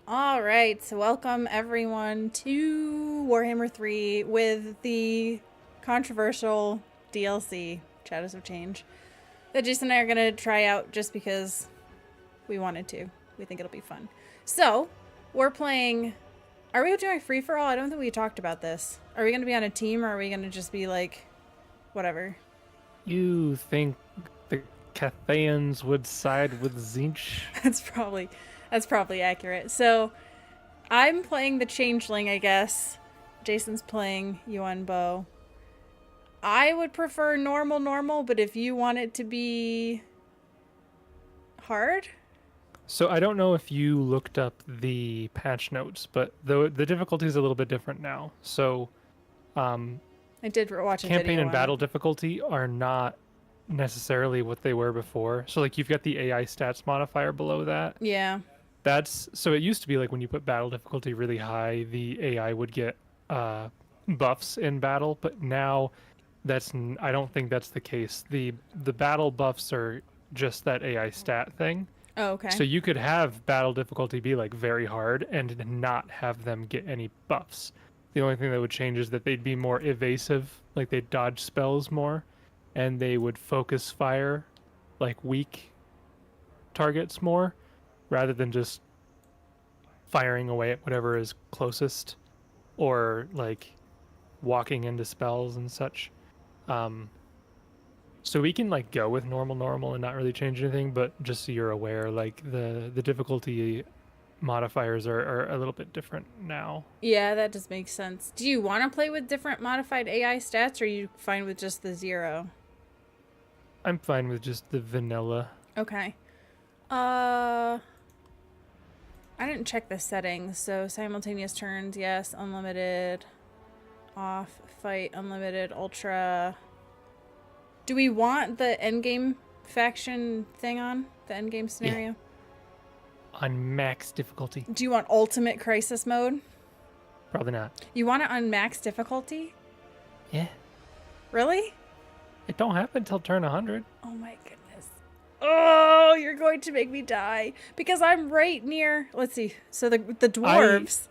All right, so welcome everyone to Warhammer 3 with the controversial DLC, Shadows of Change, that Jason and I are going to try out just because we wanted to. We think it'll be fun. So, we're playing... Are we doing free-for-all? I don't think we talked about this. Are we going to be on a team, or are we going to just be like, whatever? You think the Cathayans would side with Zinch? That's probably accurate. So, I'm playing the Changeling, I guess. Jason's playing Yuan Bo. I would prefer normal, but if you want it to be hard, So I don't know if you looked up the patch notes, but the difficulty is a little bit different now. So I did watch a campaign video and on battle it. difficulty are not necessarily what they were before. So like you've got the AI stats modifier below that. Yeah. That's so it used to be like when you put battle difficulty really high, the AI would get buffs in battle, but now I don't think that's the case. The battle buffs are just that AI stat thing. Oh, okay. So you could have battle difficulty be like very hard and not have them get any buffs. The only thing that would change is that they'd be more evasive, like they'd dodge spells more, and they would focus fire like weak targets more rather than just firing away at whatever is closest or like walking into spells and such. Um, so we can like go with normal and not really change anything, but just so you're aware, like the difficulty modifiers are a little bit different now. Yeah, that does make sense. Do you want to play with different modified AI stats, or are you fine with just the 0? I'm fine with just the vanilla. Okay. I didn't check the settings, so simultaneous turns, yes, unlimited, off, fight, unlimited, ultra. Do we want the endgame faction thing on? The endgame scenario? Yeah. On max difficulty. Do you want ultimate crisis mode? Probably not. You want it on max difficulty? Yeah. Really? It don't happen till turn 100. Oh my goodness. Oh, you're going to make me die. Because I'm right near, let's see, so the dwarves,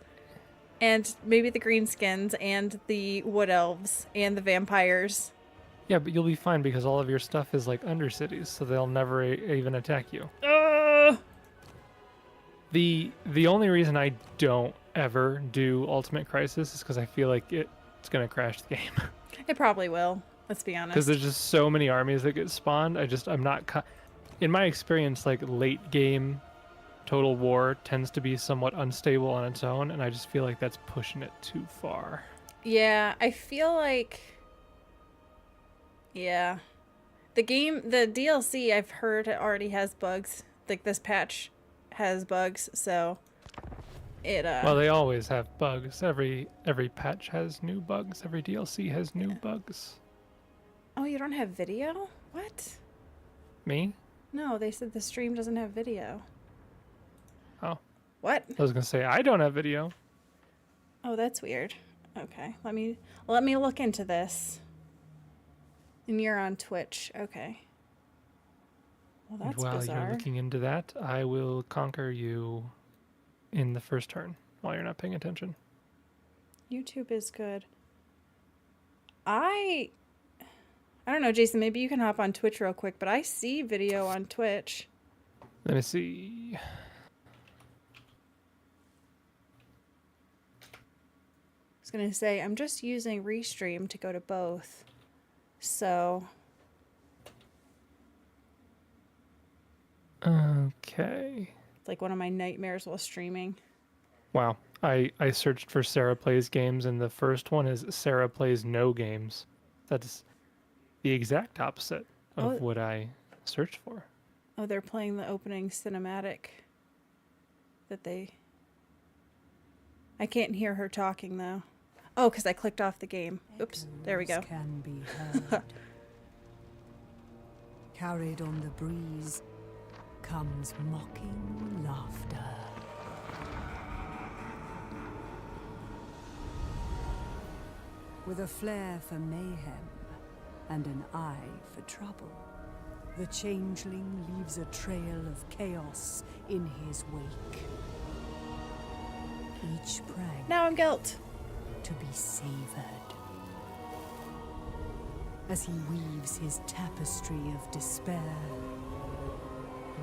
and maybe the greenskins, and the wood elves, and the vampires. Yeah, but you'll be fine because all of your stuff is like undercities, so they'll never even attack you. The only reason I don't ever do Ultimate Crisis is because I feel like it's gonna crash the game. It probably will. Let's be honest. Because there's just so many armies that get spawned. I'm not. In my experience, like late game, Total War tends to be somewhat unstable on its own, and I just feel like that's pushing it too far. Yeah, I feel like. Yeah. The DLC, I've heard it already has bugs. Like this patch has bugs, so it Well, they always have bugs. Every patch has new bugs. Every DLC has new bugs. Oh, you don't have video? What? Me? No, they said the stream doesn't have video. Oh. What? I was gonna say I don't have video. Oh, that's weird. Okay, let me look into this. And you're on Twitch. Okay. Well, that's While bizarre. you're looking into that, I will conquer you in the first turn while you're not paying attention. YouTube is good. I don't know, Jason, maybe you can hop on Twitch real quick, but I see video on Twitch. Let me see. I was going to say, I'm just using Restream to go to both. So. Okay. It's like one of my nightmares while streaming. Wow. I searched for Sarah Plays Games, and the first one is Sarah Plays No Games. That's the exact opposite of what I searched for. Oh, they're playing the opening cinematic that they... I can't hear her talking, though. Oh, because I clicked off the game. Oops, there we go. Can be heard. Carried on the breeze comes mocking laughter. With a flair for mayhem and an eye for trouble, the Changeling leaves a trail of chaos in his wake. each prank Now I'm guilt. to be savored. As he weaves his tapestry of despair,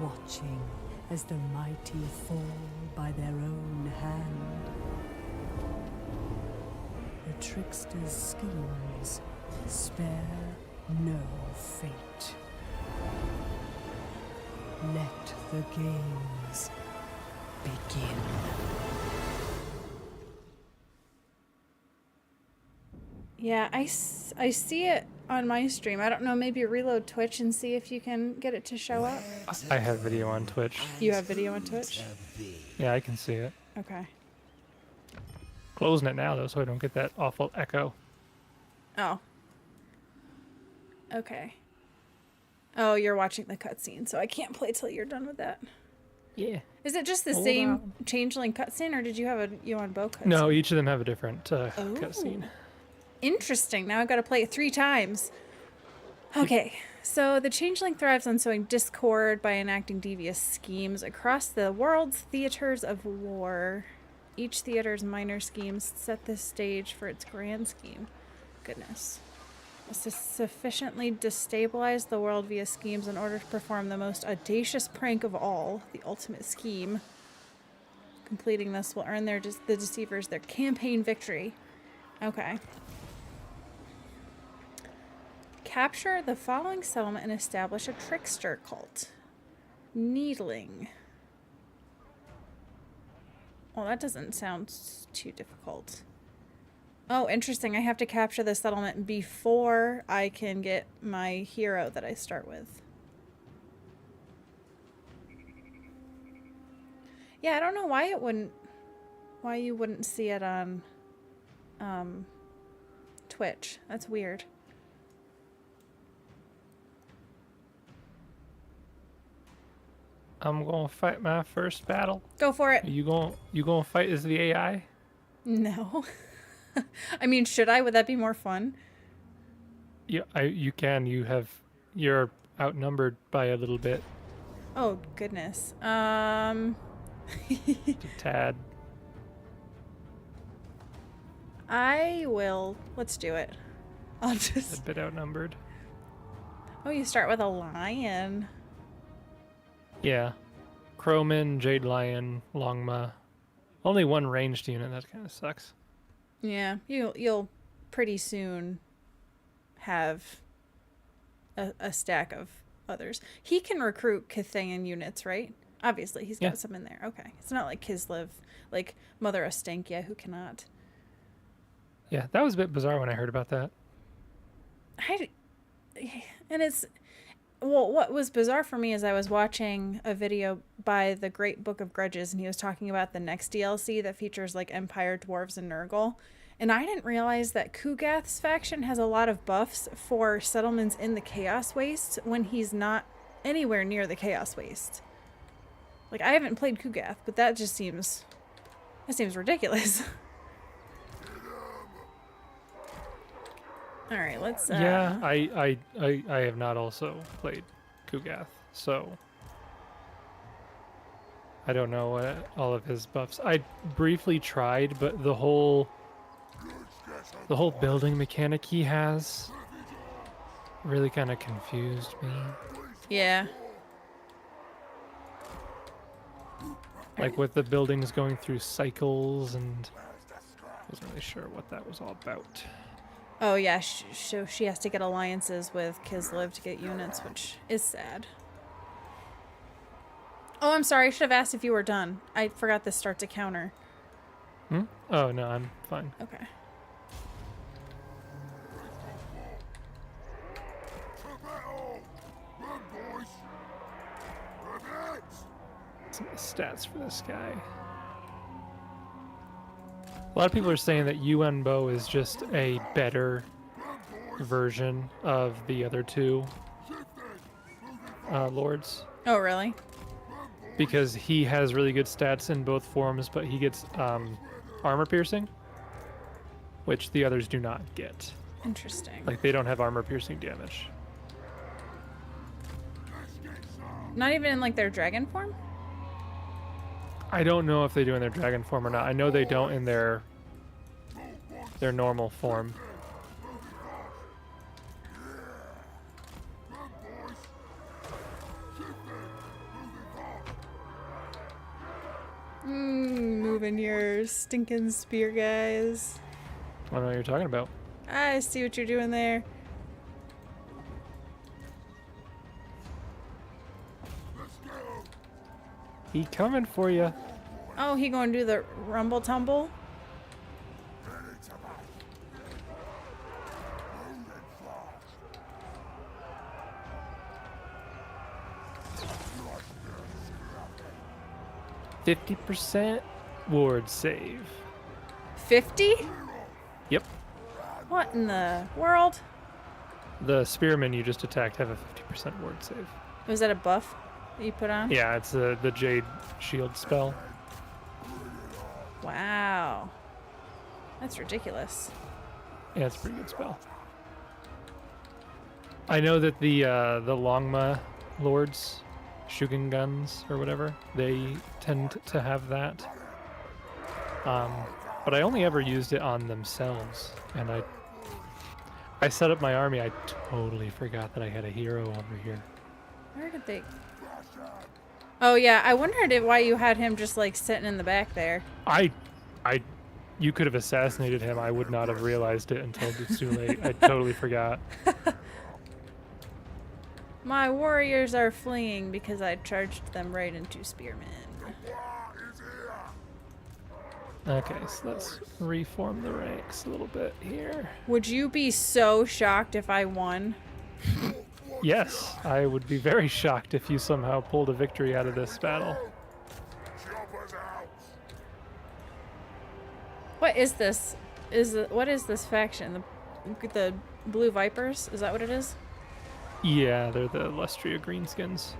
watching as the mighty fall by their own hand. The trickster's schemes spare no fate. Let the games begin. Yeah, I see it on my stream. I don't know, maybe reload Twitch and see if you can get it to show up. I have video on Twitch. You have video on Twitch? Yeah, I can see it. Okay. Closing it now though, so I don't get that awful echo. Oh. Okay. Oh, you're watching the cutscene, so I can't play till you're done with that. Yeah. Is it just the Hold same on. Changeling cutscene, or did you have a Yuan Bo cutscene? No, each of them have a different cutscene. Interesting. Now I've got to play it 3 times. Okay, so the Changeling thrives on sowing discord by enacting devious schemes across the world's theaters of war. Each theater's minor schemes set the stage for its grand scheme. Goodness. Must sufficiently destabilize the world via schemes in order to perform the most audacious prank of all, the ultimate scheme. Completing this will earn the deceivers their campaign victory. Okay. Capture the following settlement and establish a trickster cult. Needling. Well, that doesn't sound too difficult. Oh, interesting. I have to capture the settlement before I can get my hero that I start with. Yeah, I don't know why why you wouldn't see it on Twitch. That's weird. I'm gonna fight my first battle. Go for it. You gonna fight as the AI? No. I mean, should I? Would that be more fun? Yeah, you can. You're outnumbered by a little bit. Oh, goodness. A tad. I will. Let's do it. I'll A just. bit outnumbered. Oh, you start with a lion. Yeah. Crowman, Jade Lion, Longma. Only one ranged unit. That kind of sucks. Yeah, you'll pretty soon have a stack of others. He can recruit Cathayan units, right? Obviously, he's got some in there. Okay, it's not like Kislev, like Mother Ostankia, who cannot. Yeah, that was a bit bizarre when I heard about that. Well, what was bizarre for me is I was watching a video by the Great Book of Grudges, and he was talking about the next DLC that features like Empire, Dwarves, and Nurgle. And I didn't realize that Kugath's faction has a lot of buffs for settlements in the Chaos Waste when he's not anywhere near the Chaos Waste. Like, I haven't played Kugath, but that seems ridiculous. All right, let's. Yeah, I have not also played Kugath, so I don't know all of his buffs. I briefly tried, but the whole building mechanic he has really kind of confused me. Yeah. Like with the buildings going through cycles, and I wasn't really sure what that was all about. Oh yeah, so she has to get alliances with Kislev to get units, which is sad. Oh, I'm sorry. I should have asked if you were done. I forgot this starts a counter. Hmm? Oh no, I'm fine. Okay. Some stats for this guy. A lot of people are saying that Yuan Bo is just a better version of the other two lords. Oh, really? Because he has really good stats in both forms, but he gets armor piercing, which the others do not get. Interesting. Like, they don't have armor piercing damage. Not even in like their dragon form? I don't know if they do in their dragon form or not. I know they don't in their normal form. Moving your stinking spear, guys. I don't know what you're talking about. I see what you're doing there. He coming for you. Oh, he gonna do the rumble tumble? %50 ward save. 50? Yep. What in the world? The spearmen you just attacked have a 50% ward save. Was that a buff that you put on? Yeah, it's the Jade Shield spell. Wow. That's ridiculous. Yeah, it's a pretty good spell. I know that the Longma lords, Shugen guns or whatever, they tend to have that. But I only ever used it on themselves, and I set up my army. I totally forgot that I had a hero over here. Where did they... Oh yeah, I wondered why you had him just like sitting in the back there. You could have assassinated him. I would not have realized it until it's too late. I totally forgot. My warriors are fleeing because I charged them right into spearmen. Okay, so let's reform the ranks a little bit here. Would you be so shocked if I won? Yes, I would be very shocked if you somehow pulled a victory out of this battle. What is this? What is this faction? The Blue Vipers? Is that what it is? Yeah, they're the Lustria Greenskins.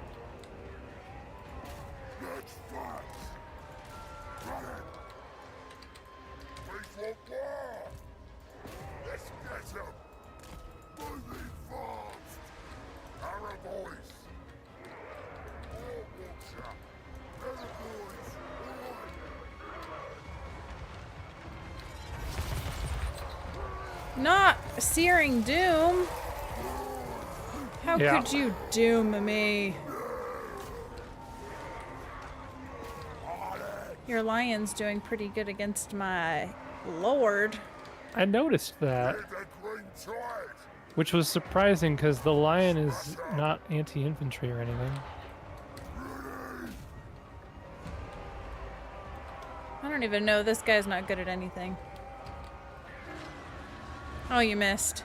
Not Searing Doom. How could you doom me? Your lion's doing pretty good against my lord. I noticed that, which was surprising because the lion is not anti-infantry or anything. I don't even know. This guy's not good at anything. Oh, you missed.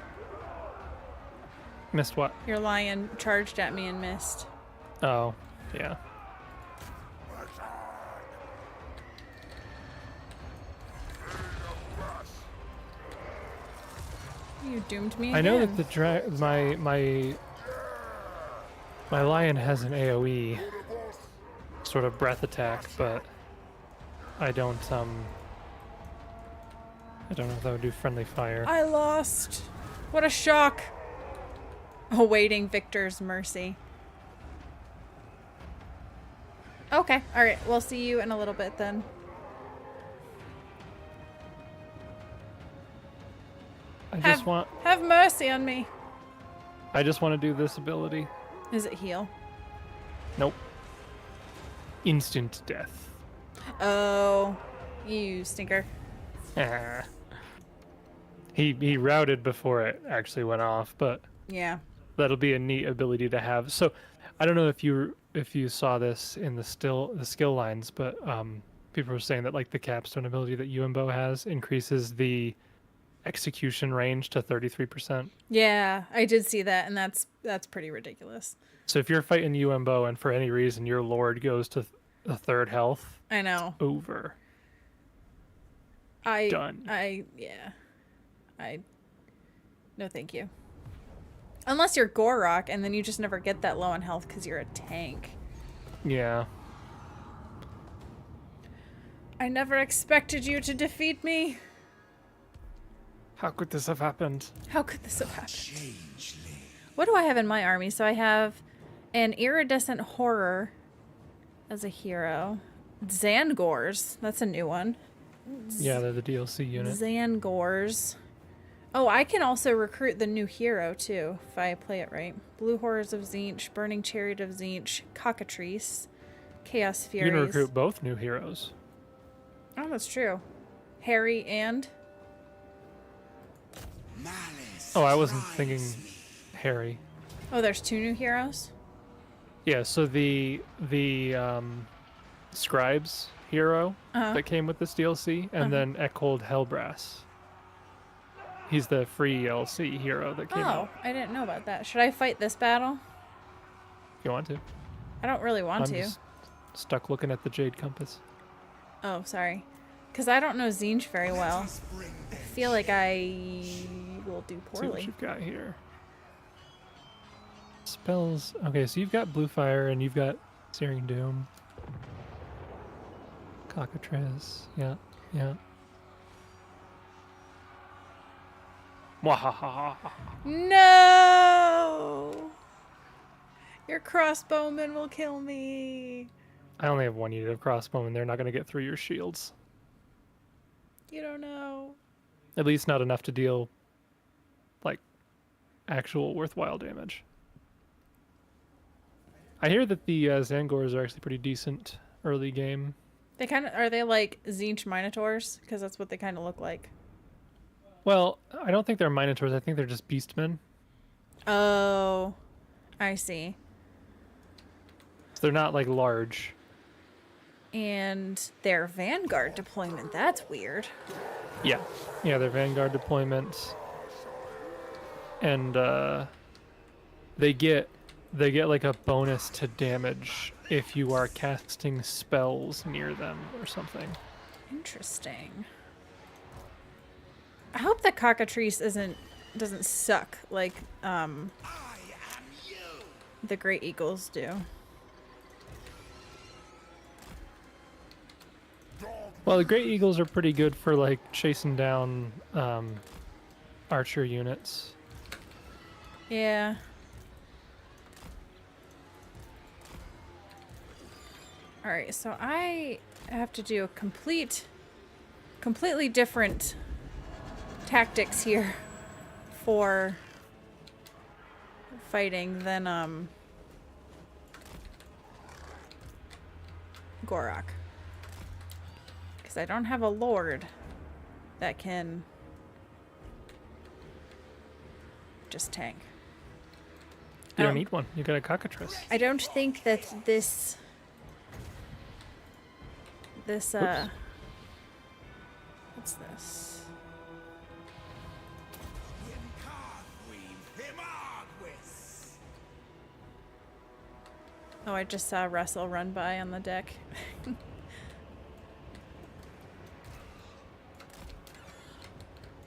Missed what? Your lion charged at me and missed. Oh, yeah. You doomed me again. I know that the my lion has an AoE sort of breath attack, but I don't know if that would do friendly fire. I lost. What a shock. Awaiting Victor's mercy. Okay, alright. We'll see you in a little bit then. Have mercy on me. I just want to do this ability. Is it heal? Nope. Instant death. Oh, you stinker. He routed before it actually went off, but Yeah. that'll be a neat ability to have. So I don't know if you saw this in the skill lines, but people were saying that like the capstone ability that Yuan Bo has increases the execution range to 33%. Yeah, I did see that, and that's pretty ridiculous. So if you're fighting Yuan Bo and for any reason your lord goes to the third health, I know. it's over. Done. No thank you. Unless you're Gorok, and then you just never get that low on health because you're a tank. Yeah. I never expected you to defeat me. How could this have happened? How could this have happened? What do I have in my army? So I have an iridescent horror as a hero. Zangors. That's a new one. Yeah, they're the DLC unit. Zangors. Oh, I can also recruit the new hero, too, if I play it right. Blue Horrors of Tzeentch, Burning Chariot of Tzeentch, Cockatrice, Chaos You Furies. can recruit both new heroes. Oh, that's true. Harry and... Oh, I wasn't thinking Harry. Oh, there's 2 new heroes? Yeah, so the Scribes hero that came with this DLC, and then Eckhold Hellbrass. He's the free DLC hero that came out. Oh, I didn't know about that. Should I fight this battle? If you want to. I don't really want I'm to. just stuck looking at the Jade Compass. Oh, sorry. Because I don't know Tzeentch very well. I feel like I will do See what poorly. you've got here. Spells. Okay, so you've got Blue Fire and you've got Searing Doom. Cockatrice. Yeah, yeah. Mwahaha. No! Your crossbowmen will kill me. I only have 1 unit of crossbow and they're not going to get through your shields. You don't know. At least not enough to deal, like, actual worthwhile damage. I hear that the Zangors are actually pretty decent early game. They kind of are they like Tzeentch Minotaurs? Because that's what they kind of look like. Well, I don't think they're Minotaurs. I think they're just Beastmen. Oh, I see. So they're not, like, large. And their Vanguard deployment, that's weird. Yeah. Yeah, they're Vanguard deployments. And they get like a bonus to damage if you are casting spells near them or something. Interesting. I hope the Cockatrice doesn't suck like the Great Eagles do. Well, the Great Eagles are pretty good for, like, chasing down archer units. Yeah. Alright, so I have to do a completely different tactics here for fighting than Gorok. Because I don't have a lord that can just tank. You don't need one. You got a Cockatrice. I don't think that this what's this? Oh, I just saw Russell run by on the deck.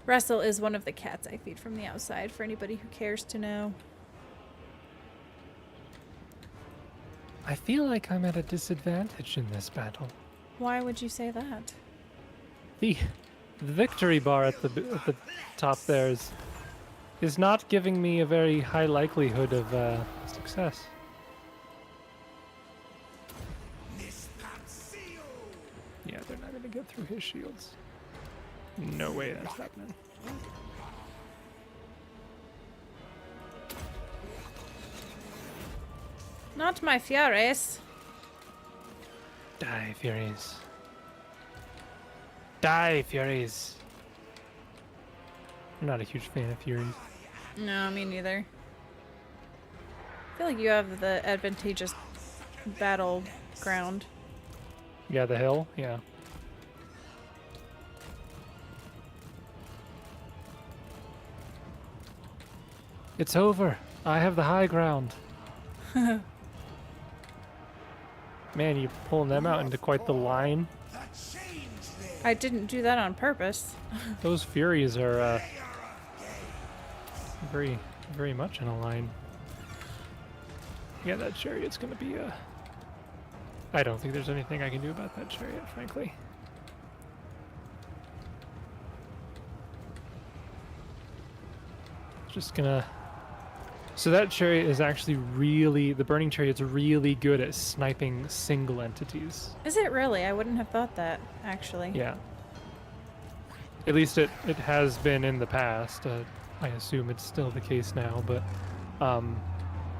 Russell is one of the cats I feed from the outside, for anybody who cares to know. I feel like I'm at a disadvantage in this battle. Why would you say that? The victory bar at the top there is not giving me a very high likelihood of success. Yeah, they're not going to get through his shields. No way that's happening. Not my Furies. Die, Furies. Die, Furies. I'm not a huge fan of Furies. No, me neither. I feel like you have the advantageous battleground. Yeah, the hill? Yeah. It's over. I have the high ground. Man, you're pulling them out into quite the line. I didn't do that on purpose. Those Furies are very, very much in a line. Yeah, that chariot's gonna be I don't think there's anything I can do about that chariot, frankly. Just gonna So that chariot is actually really, the burning chariot's really good at sniping single entities. Is it really? I wouldn't have thought that, actually. Yeah. At least it has been in the past. I assume it's still the case now, but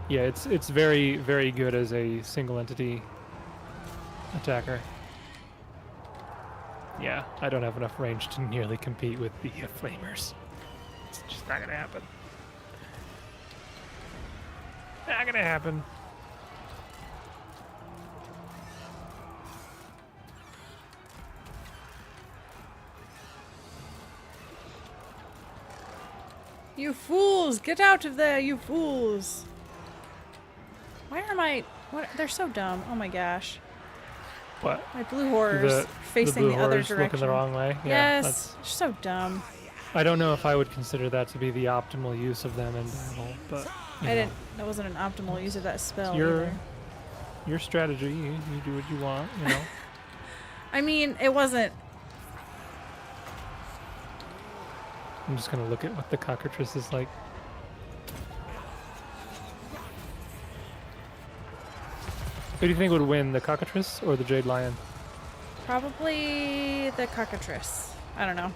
yeah, it's very, very good as a single entity attacker. Yeah, I don't have enough range to nearly compete with the flamers. It's just not gonna happen. Not gonna happen. You fools! Get out of there, you fools! Why are my... What? They're so dumb. Oh my gosh. What? My blue horrors facing blue the other horrors direction. looking the wrong way? Yeah, Yes! They're so dumb. I don't know if I would consider that to be the optimal use of them in battle, but... I didn't... That wasn't an optimal use of that spell either. Your strategy, you do what you want, you know? I mean, it wasn't... I'm just gonna look at what the cockatrice is like. Who do you think would win, the cockatrice or the jade lion? Probably the cockatrice. I don't know.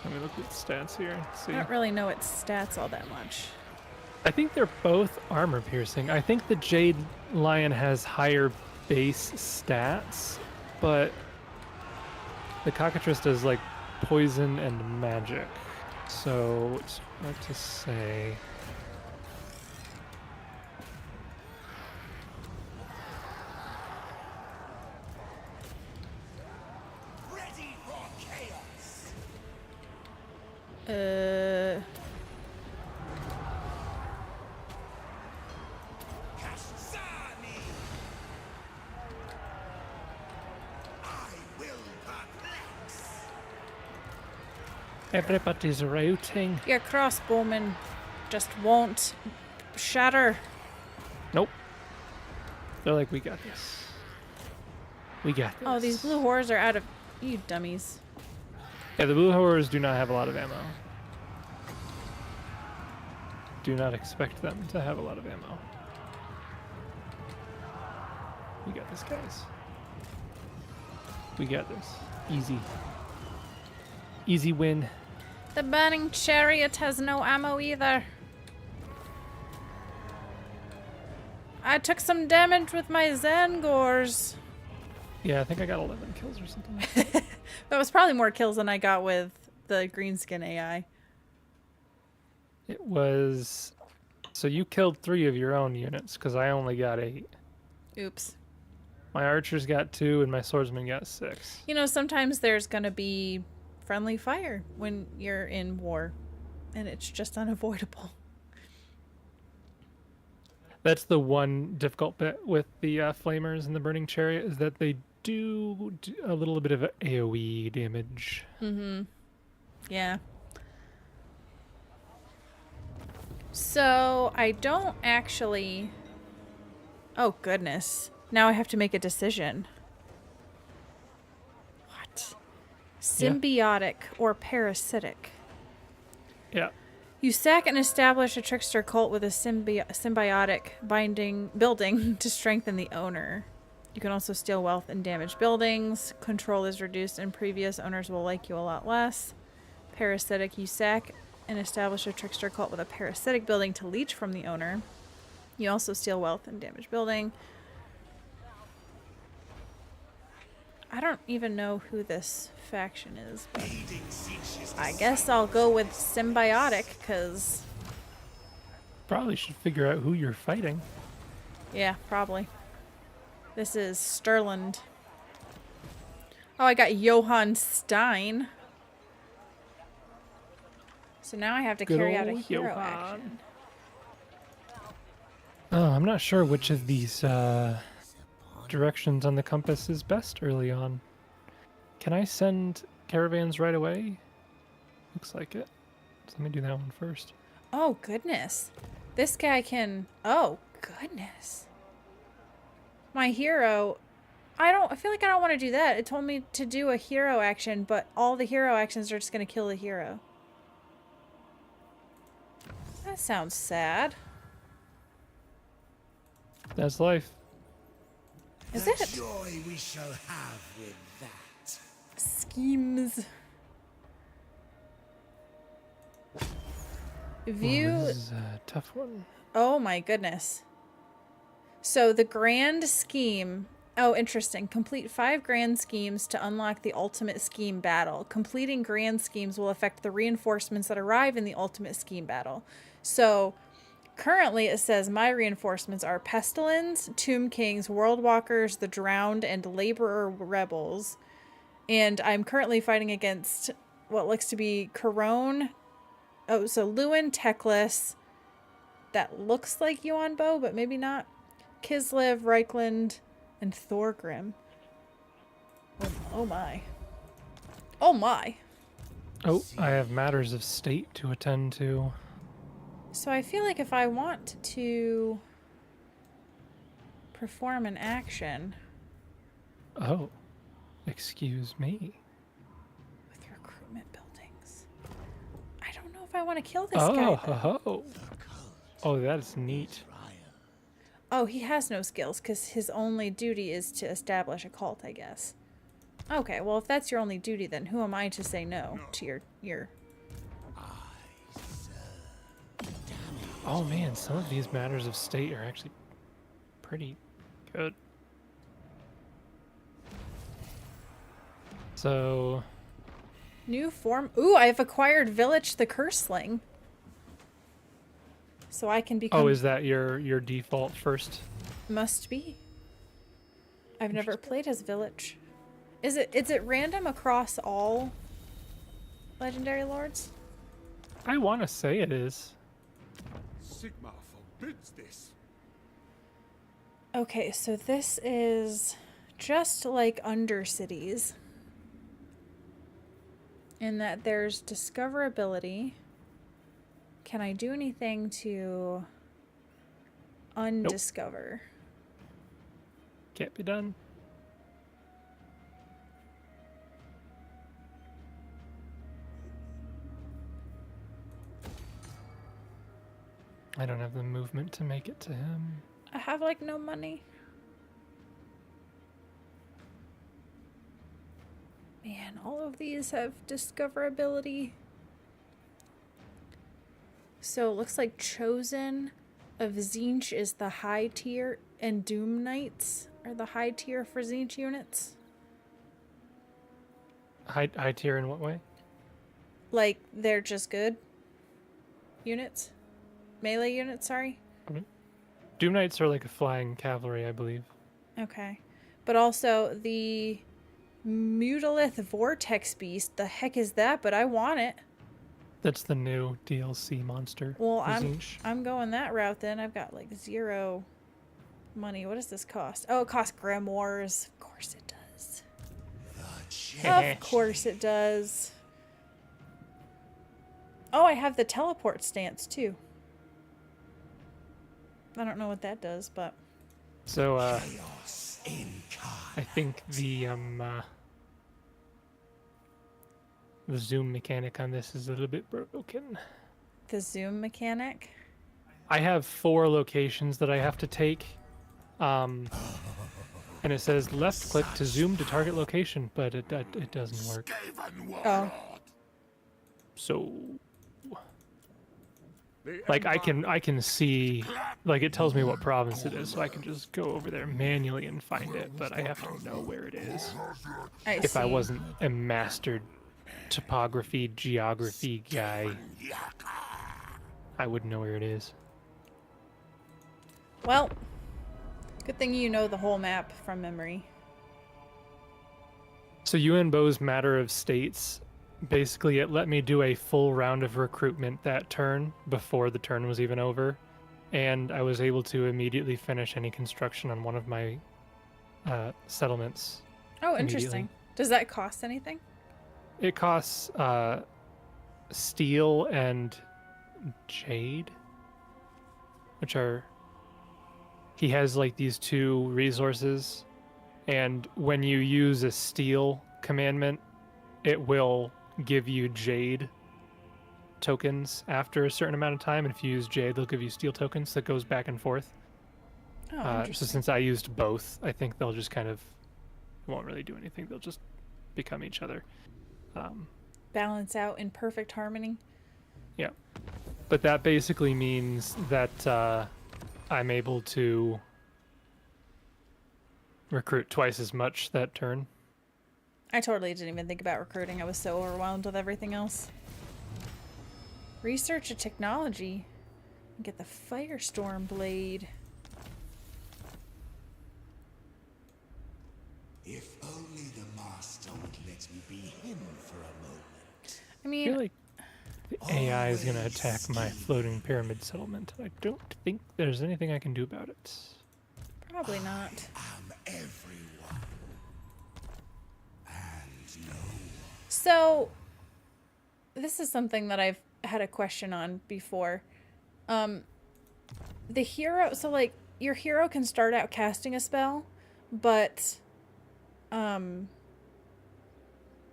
Let me look at stats here and see. I don't really know its stats all that much. I think they're both armor piercing. I think the jade lion has higher base stats, but the cockatrice does like poison and magic. So it's hard to say. Ready for chaos. Kasani. I will perplex. Everybody's routing. Your crossbowmen just won't shatter. Nope. They're like, we got this. We got this. Oh, these blue horrors are out of... You dummies. Yeah, the blue horrors do not have a lot of ammo. Do not expect them to have a lot of ammo. We got this, guys. We got this. Easy. Easy win. The burning chariot has no ammo either. I took some damage with my Zangors. Yeah, I think I got 11 kills or something like that. That was probably more kills than I got with the greenskin AI. It was... So you killed 3 of your own units, because I only got 8. Oops. My archers got 2, and my swordsman got 6. You know, sometimes there's gonna be friendly fire when you're in war, and it's just unavoidable. That's the one difficult bit with the flamers and the burning chariot, is that they do a little bit of AoE damage. Mm-hmm. Yeah. So, I don't actually... Oh, goodness. Now I have to make a decision. What? Symbiotic or parasitic? Yeah. You sack and establish a trickster cult with a symbiotic building to strengthen the owner. You can also steal wealth and damage buildings. Control is reduced and previous owners will like you a lot less. Parasitic, you sack and establish a trickster cult with a parasitic building to leech from the owner. You also steal wealth and damage building. I don't even know who this faction is, but I guess I'll go with symbiotic, because... Probably should figure out who you're fighting. Yeah, probably. This is Sterland. Oh, I got Johann Stein. So now I have to Good carry out a old hero Johann. action. Oh, I'm not sure which of these directions on the compass is best early on. Can I send caravans right away? Looks like it. So let me do that one first. Oh, goodness. This guy can... Oh, goodness. My hero... I feel like I don't want to do that. It told me to do a hero action, but all the hero actions are just going to kill the hero. That sounds sad. That's life. Is the it? joy we shall have with that. Schemes. View. This is a tough one. Oh my goodness. So the grand scheme. Oh, interesting. Complete 5 grand schemes to unlock the ultimate scheme battle. Completing grand schemes will affect the reinforcements that arrive in the ultimate scheme battle. So currently it says my reinforcements are Pestilens, Tomb Kings, World Walkers, the Drowned, and Laborer Rebels. And I'm currently fighting against what looks to be Corone. Oh, so Lewin, Teclis. That looks like Yuan Bo, but maybe not. Kislev, Reichland, and Thorgrim. Oh my. Oh my. Oh, I have matters of state to attend to. So I feel like if I want to perform an action Oh, excuse me. with recruitment buildings, I don't know if I want to kill this guy. Oh, that's neat. Oh, he has no skills because his only duty is to establish a cult, I guess. Okay, well, if that's your only duty, then who am I to say no to your... Oh man, some of these matters of state are actually pretty good. So, New form. Ooh, I've acquired Village the Curseling. So I can become... oh, is that your default first? Must be. I've never played as Village. Is it random across all Legendary Lords? I want to say it is. Sigma forbids this. Okay, so this is just like Undercities. In that there's discoverability. Can I do anything to undiscover? Can't be done. I don't have the movement to make it to him. I have like no money. Man, all of these have discoverability. So it looks like Chosen of Tzeentch is the high tier, and Doom Knights are the high tier for Tzeentch units. High tier in what way? Like, they're just good units. Melee units, sorry. Doom Knights are like a flying cavalry, I believe. Okay. But also the Mutalith Vortex Beast. The heck is that? But I want it. That's the new DLC monster. Well, for Tzeentch. I'm going that route then. I've got like 0 money. What does this cost? Oh, it costs grimoires. Of course it does. Of course it does. Oh, I have the teleport stance too. I don't know what that does, but... So, Chaos incarnate. I think the zoom mechanic on this is a little bit broken. The zoom mechanic? I have 4 locations that I have to take. And it says left click to zoom to target location, but it doesn't work. Oh. So, like I can see, like it tells me what province it is, so I can just go over there manually and find it, but I have to know where it is. If I wasn't a mastered topography, geography guy, I wouldn't know where it is. Well, good thing you know the whole map from memory. So Yuan Bo's Matter of States, basically it let me do a full round of recruitment that turn before the turn was even over, and I was able to immediately finish any construction on one of my settlements. Oh, interesting. Does that cost anything? It costs steel and jade, which are... He has like these 2 resources, and when you use a steel commandment, it will give you jade tokens after a certain amount of time, and if you use Jade, they'll give you steel tokens that goes back and forth. Oh, So interesting. since I used both, I think they'll just kind of won't really do anything. They'll just become each other. Balance out in perfect harmony. Yeah, but that basically means that I'm able to recruit twice as much that turn. I totally didn't even think about recruiting. I was so overwhelmed with everything else. Research a technology. Get the Firestorm Blade. If only the master would let me be him for a moment. I I mean, feel like the AI is going to attack my floating pyramid settlement. I don't think there's anything I can do about it. probably not. I'm everyone. And no So, this is something that I've had a question on before. The hero, so like, your hero can start out casting a spell, but,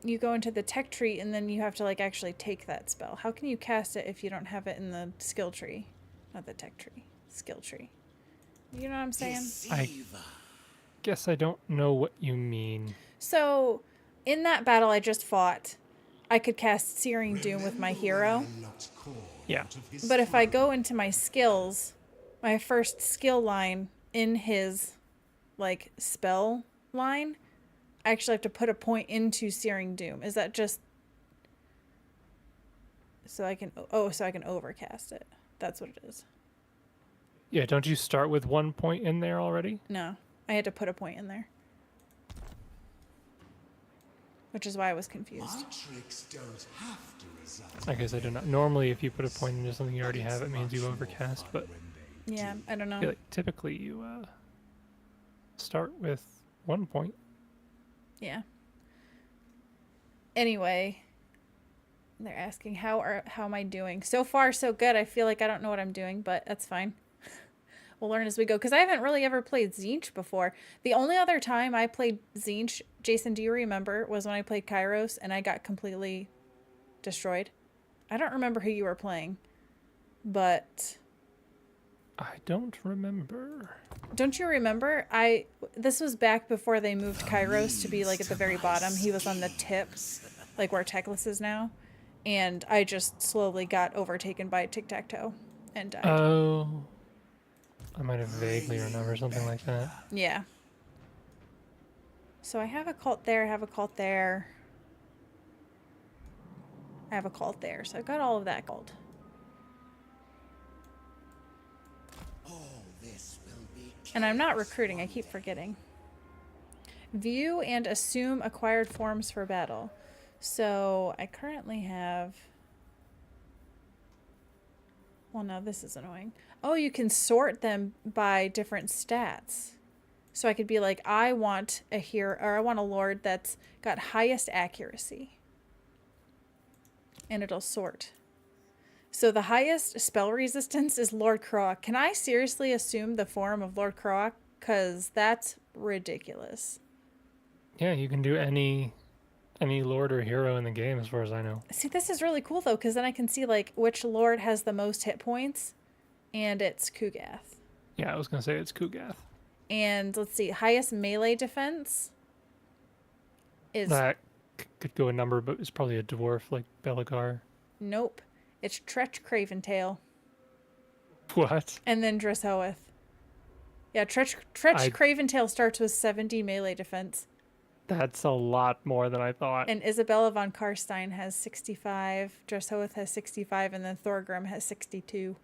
you go into the tech tree and then you have to like actually take that spell. How can you cast it if you don't have it in the skill tree? Not the tech tree, skill tree. You know what I'm saying? deceiver. Guess I don't know what you mean. So, in that battle I just fought, I could cast Searing Doom with my hero. Yeah. But if I go into my skills, my first skill line in his, like, spell line, I actually have to put a point into Searing Doom. Is that just so I can overcast it? That's what it is. Yeah, don't you start with 1 point in there already? No, I had to put a point in there, which is why I was confused. My tricks don't have to result. I guess I do not. Normally, if you put a point into something you already have, it means you overcast, but Yeah, I don't I know. feel like typically you start with 1 point. Yeah. Anyway, they're asking how am I doing? So far, so good. I feel like I don't know what I'm doing, but that's fine. We'll learn as we go, because I haven't really ever played Tzeentch before. The only other time I played Tzeentch, Jason, do you remember, was when I played Kairos and I got completely destroyed. I don't remember who you were playing, but I don't remember. don't you remember? This was back before they moved Kairos to be like at the very bottom. He was on the tip, like where Teclis is now, and I just slowly got overtaken by tic-tac-toe and died. Oh, I might have vaguely remember something like that. Yeah. So I have a cult there, I have a cult there. I have a cult there, so I've got all of that cult. All this will be And I'm not recruiting, I keep forgetting. View and assume acquired forms for battle. So I currently have... Well, no, this is annoying. Oh, you can sort them by different stats. So I could be like, I want a hero, or I want a lord that's got highest accuracy. And it'll sort. So the highest spell resistance is Lord Croak. Can I seriously assume the form of Lord Croak? Because that's ridiculous. Yeah, you can do any lord or hero in the game, as far as I know. See, this is really cool, though, because then I can see, like, which lord has the most hit points. And it's Kugath. Yeah, I was gonna say it's Kugath. And let's see, highest melee defense is... That could go a number, but it's probably a dwarf like Belagar. Nope. It's Tretch Craventail. What? And then Dreshoeth. Yeah, Tretch Craventail starts with 70 melee defense. That's a lot more than I thought. And Isabella von Karstein has 65. Dreshoeth has 65. And then Thorgrim has 62.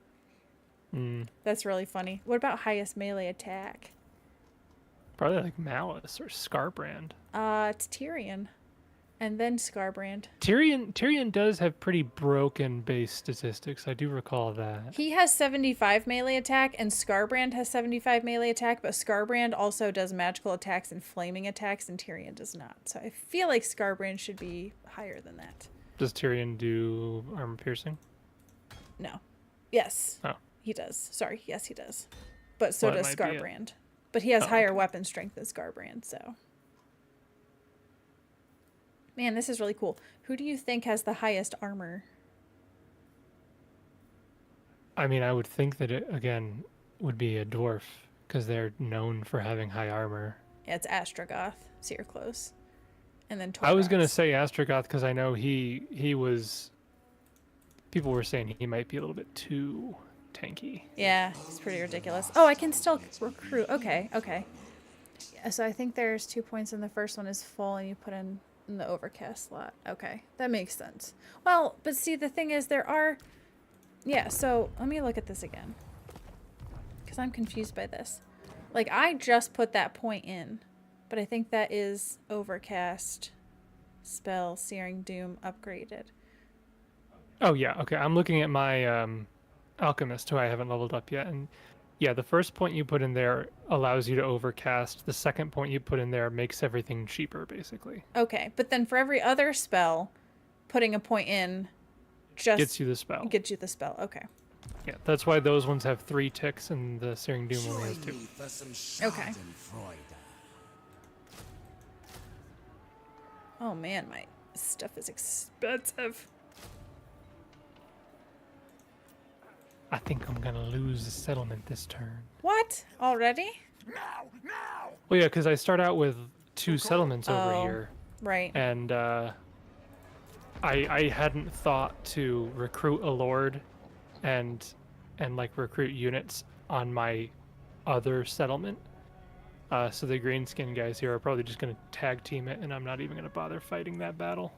That's really funny. What about highest melee attack? Probably like Malice or Scarbrand. It's Tyrion. And then Scarbrand. Tyrion does have pretty broken base statistics. I do recall that. He has 75 melee attack, and Scarbrand has 75 melee attack, but Scarbrand also does magical attacks and flaming attacks, and Tyrion does not. So I feel like Scarbrand should be higher than that. Does Tyrion do armor piercing? No. Yes. Oh. He does. Sorry. Yes, he does. But so Well, it does might be it. Scarbrand. But he has Oh, higher okay. weapon strength than Scarbrand, so. Man, this is really cool. Who do you think has the highest armor? I mean, I would think that it, again, would be a dwarf, because they're known for having high armor. Yeah, it's Astrogoth, so you're close. And then I was going to Torgoths. say Astrogoth, because I know he was... People were saying he might be a little bit too tanky. Yeah, it's pretty ridiculous. Oh, I can still recruit. Okay, okay. Yeah, so I think there's 2 points and the first one is full and you put in the overcast slot. Okay, that makes sense. Well, but see, the thing is there are... Yeah, so let me look at this again. Because I'm confused by this. Like, I just put that point in. But I think that is overcast, spell, searing doom, upgraded. Oh, yeah, okay. I'm looking at my alchemist, who I haven't leveled up yet, and yeah, the first point you put in there allows you to overcast. The second point you put in there makes everything cheaper, basically. Okay, but then for every other spell, putting a point in just Gets you the spell. Gets you the spell. Okay. Yeah, that's why those ones have 3 ticks and the Searing Doom only has 2. Join me for some Okay. Schadenfreude. Oh man, my stuff is expensive. I think I'm gonna lose the settlement this turn. What? Already? Well, yeah, because I start out with 2 settlements over Oh. here, Right. and I hadn't thought to recruit a lord and like recruit units on my other settlement. So the greenskin guys here are probably just gonna tag team it, and I'm not even gonna bother fighting that battle.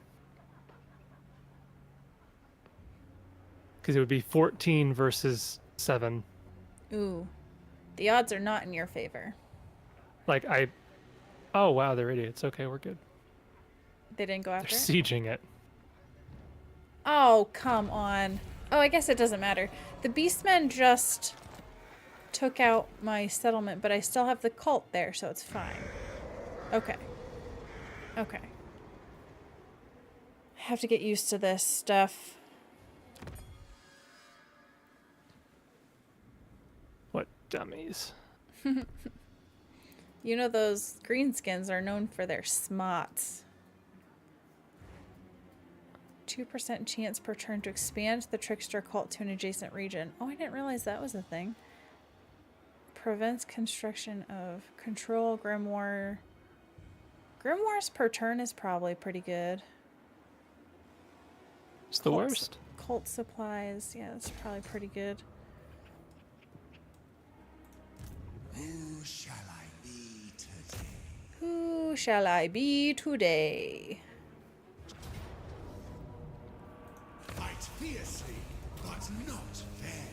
Because it would be 14 versus 7. Ooh. The odds are not in your favor. Like, oh wow, they're idiots. Okay, we're good. They didn't go They're after it? sieging it. Oh, come on. Oh, I guess it doesn't matter. The beastmen just took out my settlement, but I still have the cult there, so it's fine. Okay. Okay. I have to get used to this stuff. What dummies. You know those greenskins are known for their smots. 2% chance per turn to expand the trickster cult to an adjacent region. Oh, I didn't realize that was a thing. Prevents construction of control grimoire. Grimoires per turn is probably pretty good. It's the Cult- worst. Cult supplies. Yeah, that's probably pretty good. Who shall I be today? Who shall I be today? Fight fiercely, but not fair.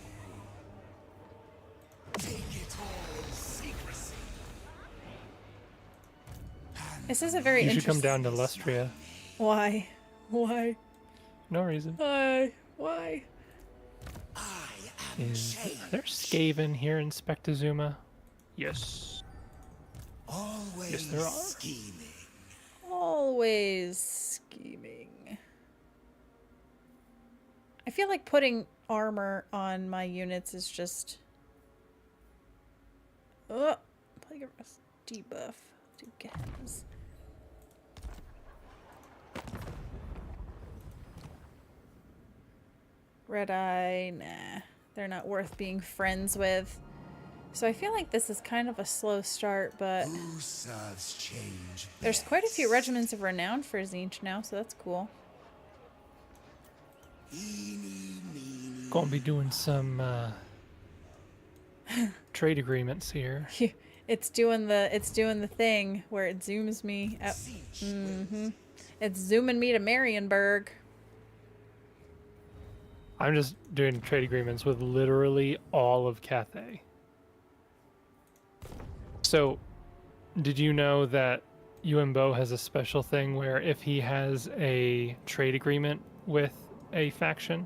Take it all in secrecy. This is a very You should interesting... come down to Lustria. Why? Why? No reason. Why? Why? I am Are there Skaven here in Spectazuma? Yes. always Yes, there are. scheming. Always scheming. I feel like putting armor on my units is just... Oh, Plagueis debuff. Do gas. Red Eye, nah. They're not worth being friends with. So I feel like this is kind of a slow start, but Who serves change there's quite a few best? regiments of renown for Tzeentch now, so that's cool. Eeny, meeny, Gonna be doing some trade agreements here. It's doing the thing where it zooms me out. siege It's zooming me to Marienburg. I'm just doing trade agreements with literally all of Cathay. So, did you know that Yuan Bo has a special thing where if he has a trade agreement with a faction,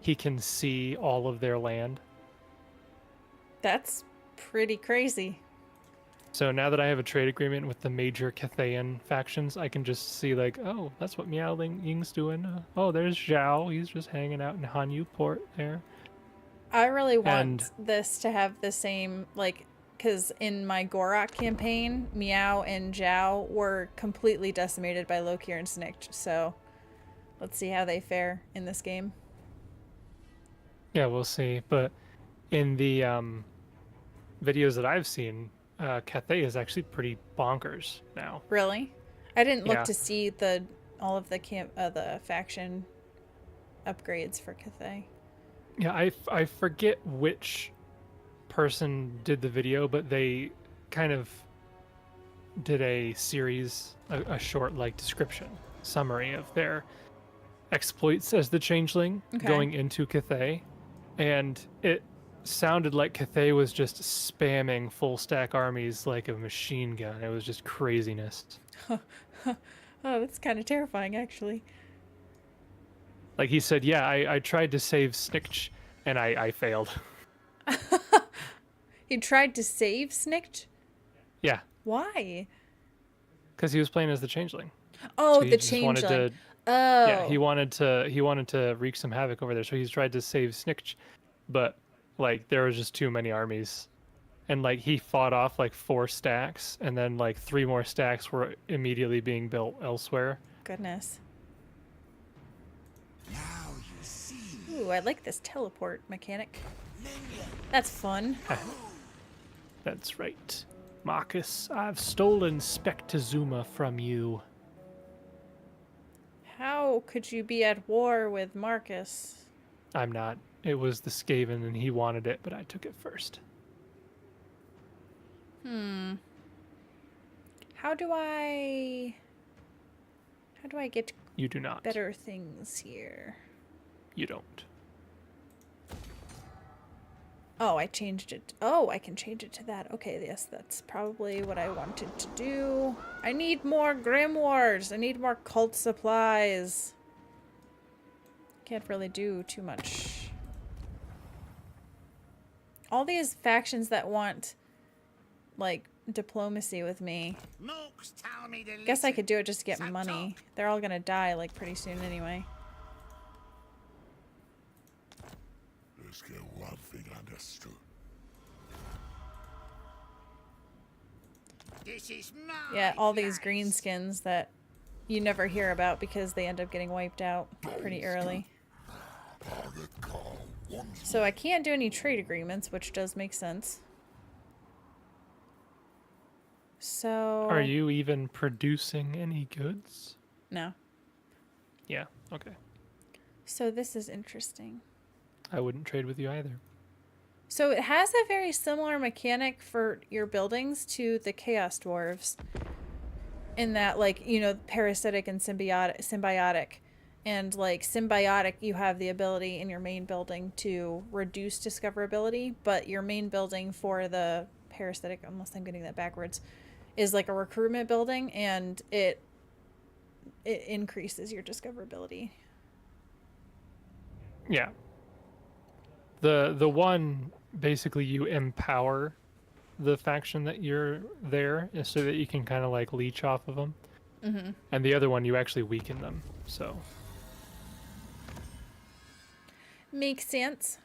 he can see all of their land? That's pretty crazy. So now that I have a trade agreement with the major Cathayan factions, I can just see like, oh, that's what Miao Ling Ying's doing. Oh, there's Zhao. He's just hanging out in Hanyu Port there. I really want And- this to have the same, like, because in my Gorak campaign, Miao and Zhao were completely decimated by Lokir and Snikt, so let's see how they fare in this game. Yeah, we'll see. But in the videos that I've seen, Cathay is actually pretty bonkers now. Really? I didn't look Yeah. to see all of the faction upgrades for Cathay. Yeah, I forget which person did the video, but they kind of did a series, a short like description summary of their exploits as the Changeling Okay. going into Cathay, and it sounded like Cathay was just spamming full stack armies like a machine gun. It was just craziness. Oh, that's kind of terrifying, actually. Like he said, yeah, I tried to save Snikch and I failed. He tried to save Snicked? Yeah, Why? because he was playing as the Changeling. Oh, So he the just wanted Changeling. to, Oh. yeah, he wanted to wreak some havoc over there. So he's tried to save Snikch, but like there was just too many armies, and like he fought off like 4 stacks, and then like 3 more stacks were immediately being built elsewhere. Goodness. Now you see, Ooh, I like this teleport mechanic. That's fun. That's right, Marcus. I've stolen Spectazuma from you. How could you be at war with Marcus? I'm not. It was the Skaven, and he wanted it, but I took it first. How do I get You do not. better things here? You don't. Oh, I changed it. Oh, I can change it to that. Okay, yes, that's probably what I wanted to do. I need more grimoires. I need more cult supplies. Can't really do too much. All these factions that want, like, diplomacy with me. Mooks tell me to Guess I listen. could do it just to get So money. talk. They're all gonna die, like, pretty soon anyway. Let's get one thing understood. This is my Yeah, all these place. greenskins that you never hear about because they end up getting wiped out pretty early. So I can't do any trade agreements, which does make sense. So... Are you even producing any goods? No. Yeah, okay. So this is interesting. I wouldn't trade with you either. So it has a very similar mechanic for your buildings to the Chaos Dwarves. In that, like, you know, parasitic and symbiotic. And, like, symbiotic, you have the ability in your main building to reduce discoverability. But your main building for the parasitic, unless I'm getting that backwards, is like a recruitment building. And it increases your discoverability. Yeah. The one, basically you empower the faction that you're there so that you can kind of like leech off of them. Mm-hmm. And the other one, you actually weaken them. So Makes sense.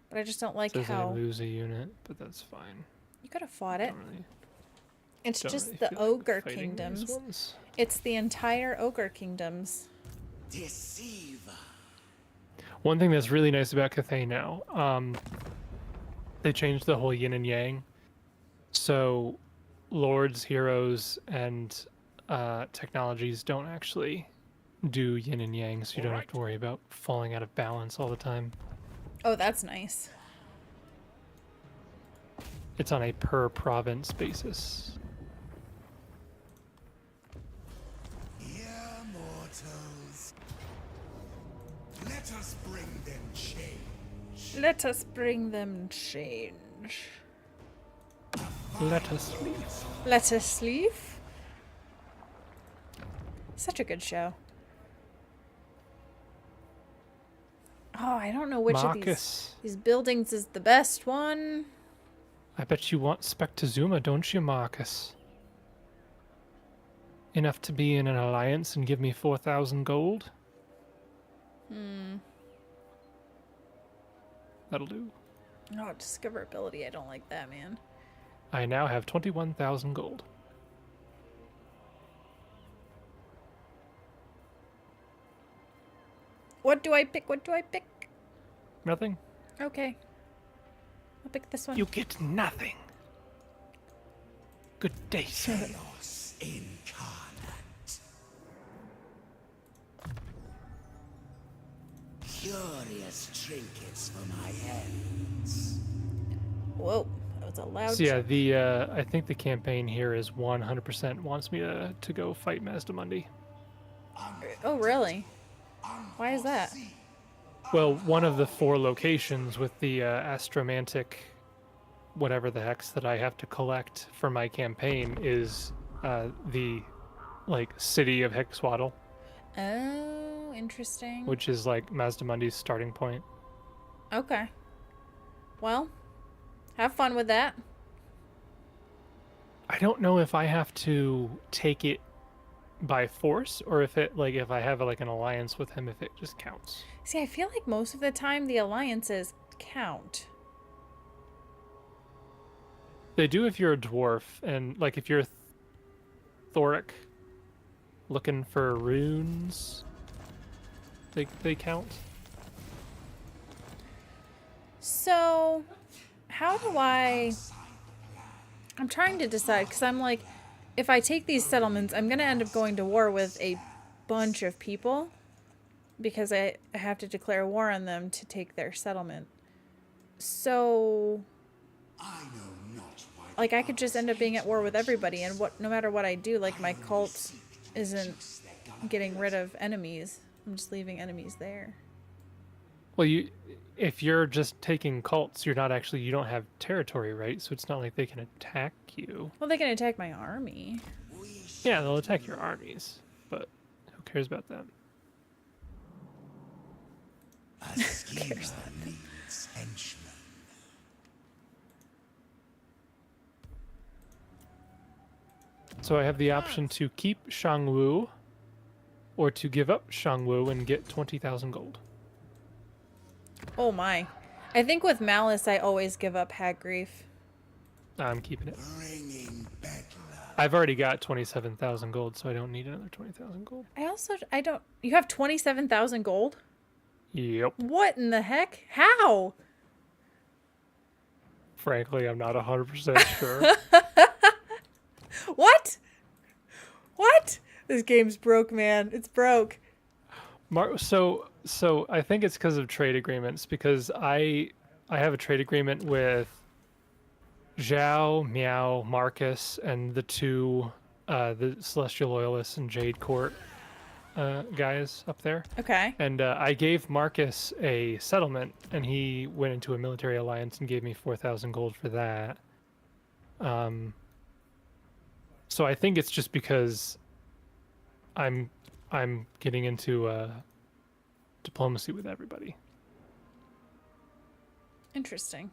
But I just don't like says I how... lose a unit, but that's fine. You could have fought it. Don't really, It's don't just really the feel like ogre fighting these kingdoms. ones. It's the entire ogre kingdoms. Deceiver. One thing that's really nice about Cathay now, they changed the whole yin and yang. So lords, heroes, and technologies don't actually do yin and yang, so you don't have to worry about falling out of balance all the time. Oh, that's nice. It's on a per province basis. Ye mortals. Let us bring them change. Let us bring them change. Let us leave. Let us leave. Such a good show. Oh, I don't know which of Marcus, these buildings is the best one. I bet you want Spectazuma, don't you, Marcus? Enough to be in an alliance and give me 4,000 gold? That'll do. Oh, discoverability. I don't like that, man. I now have 21,000 gold. What do I pick? What do I pick? Nothing? Okay. I'll pick this one. You get nothing. Good day, sir. Chaos incarnate. Curious trinkets for my hands. Whoa, that was a loud. So yeah, I think the campaign here is 100% wants me to go fight Mazdamundi. Oh, really? Why is that? Well, one of the 4 locations with the astromantic, whatever the hex that I have to collect for my campaign is the like city of Hexwaddle, Oh, interesting. which is like Mazdamundi's starting point. Okay. Well, have fun with that. I don't know if I have to take it by force or if it like if I have like an alliance with him, if it just counts. See, I feel like most of the time the alliances count. They do if you're a dwarf, and like if you're Thoric looking for runes, they count. So, how do I'm trying to decide, because I'm like, if I take these settlements, I'm going to end up going to war with a bunch of people, because I have to declare war on them to take their settlement. So, I know not why like, I could just end up being at war with everybody, and no matter what I do, like, my cult isn't getting rid of enemies. I'm just leaving enemies there. Well, if you're just taking cults, you don't have territory, right? So it's not like they can attack you. Well, they can attack my army. Yeah, they'll attack your armies, but who cares about them? a schemer needs henchmen. So I have the option to keep Shangwu, or to give up Shangwu and get 20,000 gold. Oh my. I think with Malice, I always give up Hag Grief. I'm keeping it. Bringing bedlam. I've already got 27,000 gold, so I don't need another 20,000 gold. I don't, you have 27,000 gold? Yep. What in the heck? How? Frankly, I'm not 100% sure. What? What? This game's broke, man. It's broke. So I think it's because of trade agreements, because I have a trade agreement with Zhao, Miao, Marcus, and the two the Celestial Loyalists and Jade Court guys up there. Okay. And I gave Marcus a settlement, and he went into a military alliance and gave me 4,000 gold for that. So I think it's just because I'm getting into diplomacy with everybody. Interesting.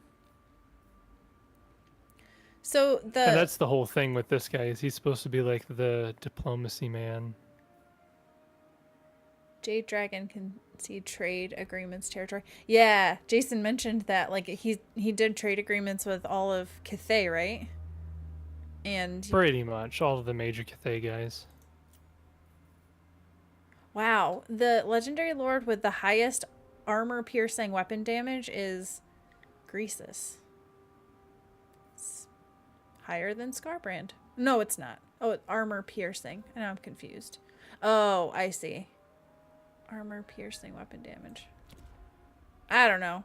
So And that's the whole thing with this guy, is he's supposed to be like the diplomacy man. Jade Dragon can see trade agreements territory. Yeah, Jason mentioned that, like, he did trade agreements with all of Cathay, right? And Pretty much all of the major Cathay guys. wow, the legendary lord with the highest armor piercing weapon damage is Greasus. It's higher than Scarbrand. No, it's not. Oh, armor piercing. Now I'm confused. Oh, I see. Armor piercing weapon damage. I don't know.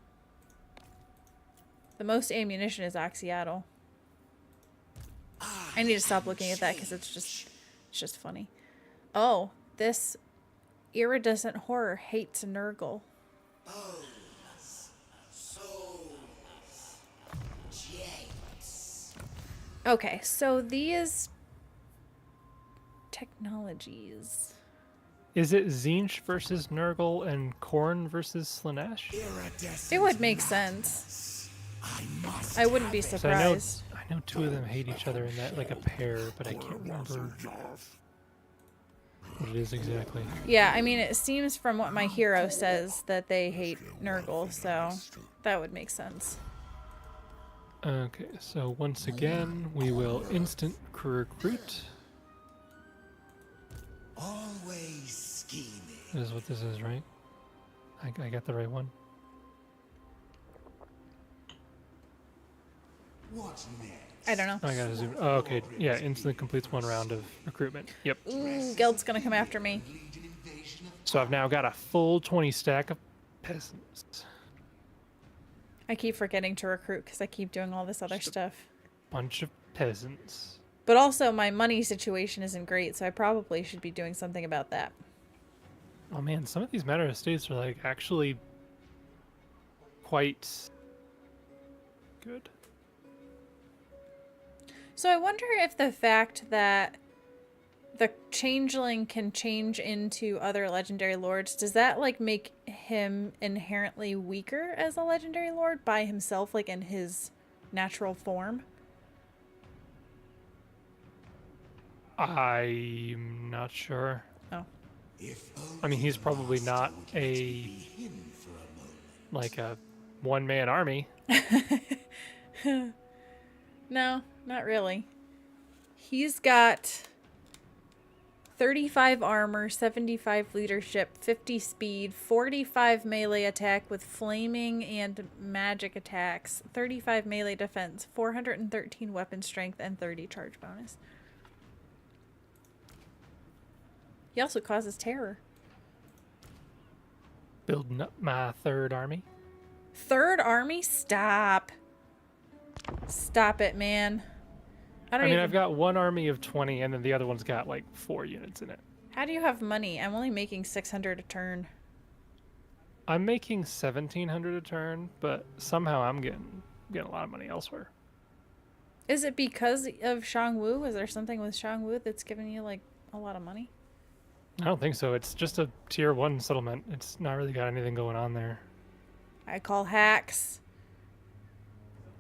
The most ammunition is Oxyatl. I need to stop looking at that because it's just funny. Oh, this iridescent horror hates Nurgle. Okay, so these technologies. Is it Zinch versus Nurgle and Korn versus Slanesh? It would make sense. I wouldn't be surprised. I know two of them hate each other in that, like a pair, but I can't remember what it is exactly. Yeah, I mean, it seems from what my hero says that they hate Nurgle, so that would make sense. Okay, so once again, we will instant recruit. Always scheming. That is what this is, right? I got the right one. What next? I don't know. I gotta zoom. Oh, okay. Yeah, instantly completes 1 round of recruitment. Yep. Ooh, Guild's gonna come after me. Lead an invasion of So I've now got a full 20 stack of peasants. I keep forgetting to recruit because I keep doing all this other stuff. Bunch of peasants. But also, my money situation isn't great, so I probably should be doing something about that. Oh man, some of these matter estates are like actually quite good. So I wonder if the fact that the Changeling can change into other legendary lords, does that like make him inherently weaker as a legendary lord by himself, like in his natural form? I'm not sure. Oh. If I mean, he's probably not would let me a be him for a moment. like a one-man army. No, not really. He's got 35 armor, 75 leadership, 50 speed, 45 melee attack with flaming and magic attacks, 35 melee defense, 413 weapon strength, and 30 charge bonus. He also causes terror. Building up my 3rd army. Third army? Stop. Stop it, man. I mean, I've got 1 army of 20, and then the other one's got like 4 units in it. How do you have money? I'm only making 600 a turn. I'm making 1,700 a turn, but somehow I'm getting a lot of money elsewhere. Is it because of Shangwu? Is there something with Shangwu that's giving you like a lot of money? I don't think so. It's just a tier 1 settlement. It's not really got anything going on there. I call hacks.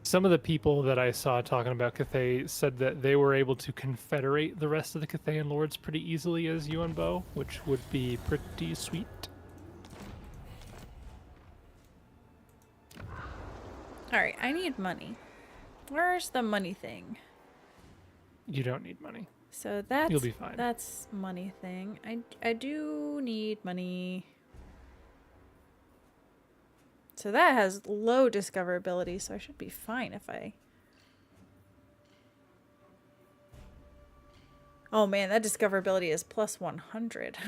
Some of the people that I saw talking about Cathay said that they were able to confederate the rest of the Cathayan lords pretty easily as Yuan Bo, which would be pretty sweet. Alright, I need money. Where's the money thing? You don't need money. So that's You'll be fine. That's money thing. I do need money. So that has low discoverability, so I should be fine if I... Oh man, that discoverability is plus 100.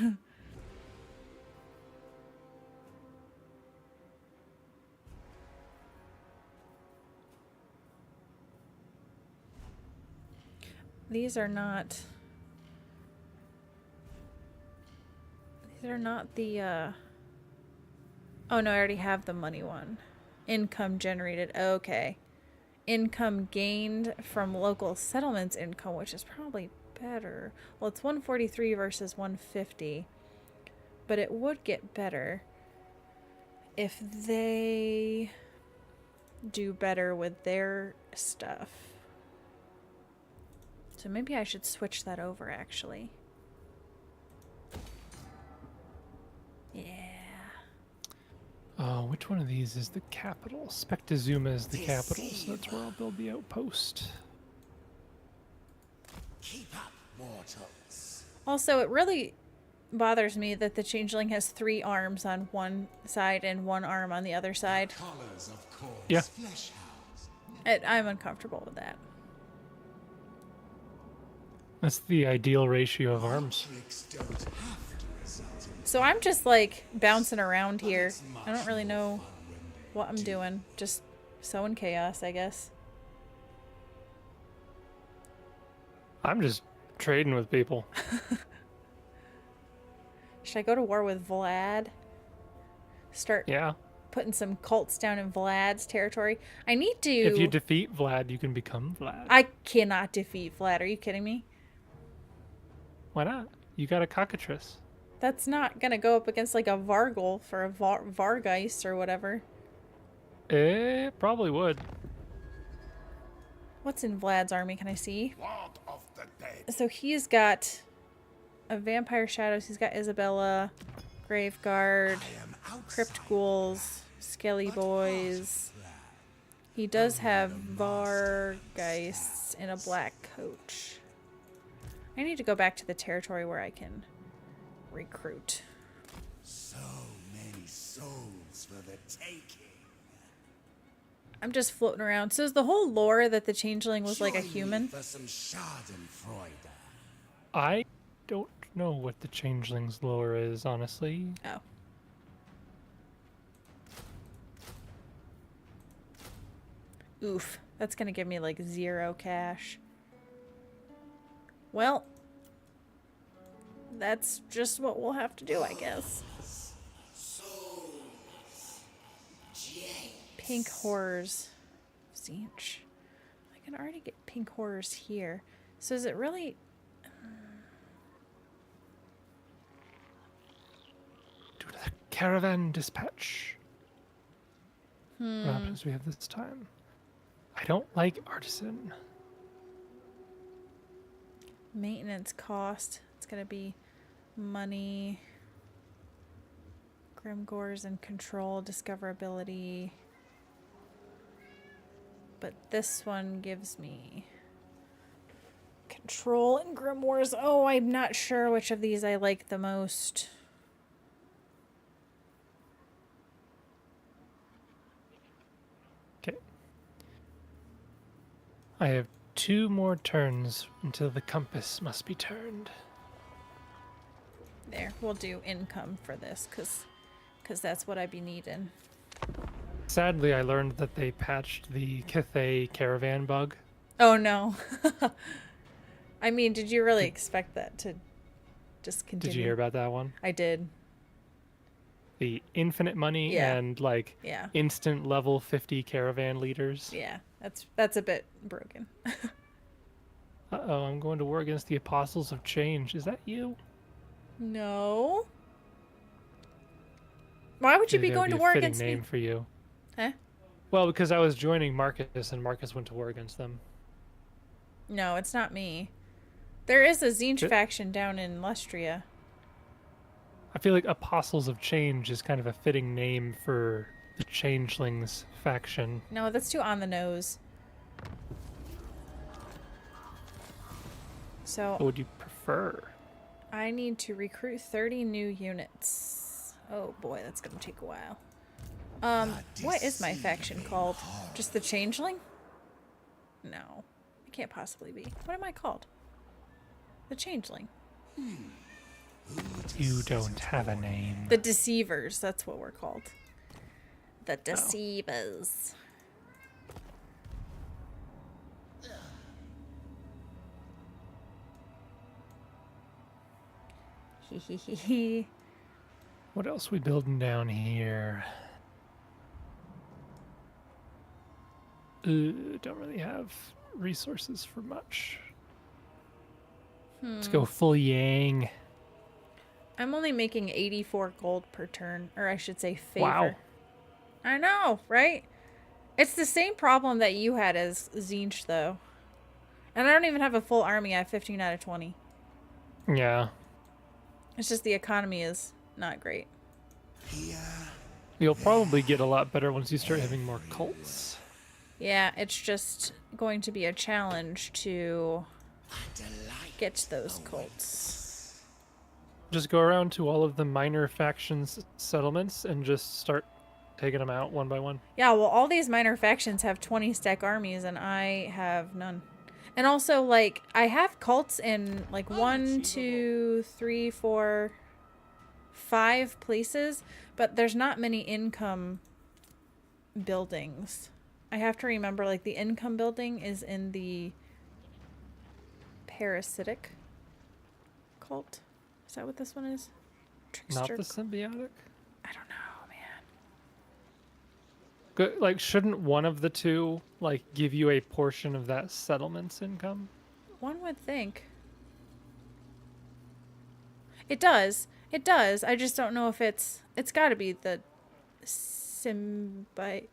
These are not the, Oh no, I already have the money one. Income generated. Okay. Income gained from local settlements income, which is probably better. Well, it's 143 versus 150. But it would get better if they do better with their stuff. So maybe I should switch that over, actually. Yeah. Oh, which one of these is the capital? Spectazuma is the capital, so that's where I'll build the outpost. Keep up, mortals. Also, it really bothers me that the Changeling has 3 arms on one side and 1 arm on the other side. Collars of course. Yeah. Flesh hounds. I'm uncomfortable with that. That's the ideal ratio of arms. Tricks don't have to result in So I'm just like bouncing around here. I don't really know what I'm doing. Just sowing chaos, I guess. I'm just trading with people. Should I go to war with Vlad? Start Yeah. putting some cults down in Vlad's territory. I need to... If you defeat Vlad, you can become Vlad. I cannot defeat Vlad. Are you kidding me? Why not? You got a cockatrice. That's not gonna go up against like a Vargul for a Vargeist or whatever. It probably would. What's in Vlad's army? Can I see? Lord of the dead. So he's got a Vampire Shadows. He's got Isabella, Graveguard, I am outside. Crypt Ghouls, Skelly Boys. He does have Vargeists in a black coach. I need to go back to the territory where I can recruit. So many souls for the taking. I'm just floating around. So is the whole lore that the Changeling was like a Join me human? for some Schadenfreude. I don't know what the Changeling's lore is, honestly. Oh. Oof. That's gonna give me like 0 cash. Well, that's just what we'll have to do, I guess. Pink horrors. Zinch. I can already get pink horrors here. So is it really... Due to the caravan dispatch. What happens we have this time? I don't like artisan. Maintenance cost. It's gonna be money. Grimgores and control, discoverability. But this one gives me control and grimoires. Oh, I'm not sure which of these I like the most. Okay. I have 2 more turns until the compass must be turned. There, we'll do income for this, cause that's what I be needing. Sadly, I learned that they patched the Cathay caravan bug. Oh no. I mean, did you really expect that to just continue? Did you hear about that one? I did. The infinite money Yeah. and like Yeah. instant level 50 caravan leaders. Yeah, that's a bit broken. Uh-oh, I'm going to war against the Apostles of Change. Is that you? No. Why would you Maybe be that would going to a war fitting against name me? for you. Huh? Well, because I was joining Marcus and Marcus went to war against them. No, it's not me. There is a Zinch It- faction down in Lustria. I feel like Apostles of Change is kind of a fitting name for the Changelings faction. No, that's too on the nose. So What would you prefer? I need to recruit 30 new units. Oh boy, that's gonna take a while. What is my faction called? Just the Changeling? No, it can't possibly be. What am I called? The Changeling. You don't have a name. The Deceivers, that's what we're called. The Deceivers. Hehehe. What else we building down here? Don't really have resources for much. Let's go full yang. I'm only making 84 gold per turn, or I should say favor. Wow. I know, right? It's the same problem that you had as Zinch, though. And I don't even have a full army. I have 15 out of 20. Yeah. It's just the economy is not great. You'll probably get a lot better once you start having more cults. Yeah, it's just going to be a challenge to get those cults. Just go around to all of the minor factions settlements and just start taking them out one by one. Yeah, well, all these minor factions have 20 stack armies, and I have none. And also, like, I have cults in, like, 1, 2, 3, 4, 5 places, but there's not many income buildings. I have to remember, like, the income building is in the parasitic cult. Is that what this one is? Not Trickster. the symbiotic? I don't know, man. Like, shouldn't one of the two, like, give you a portion of that settlement's income? One would think. It does. It does. I just don't know if it's got to be the symbiotic.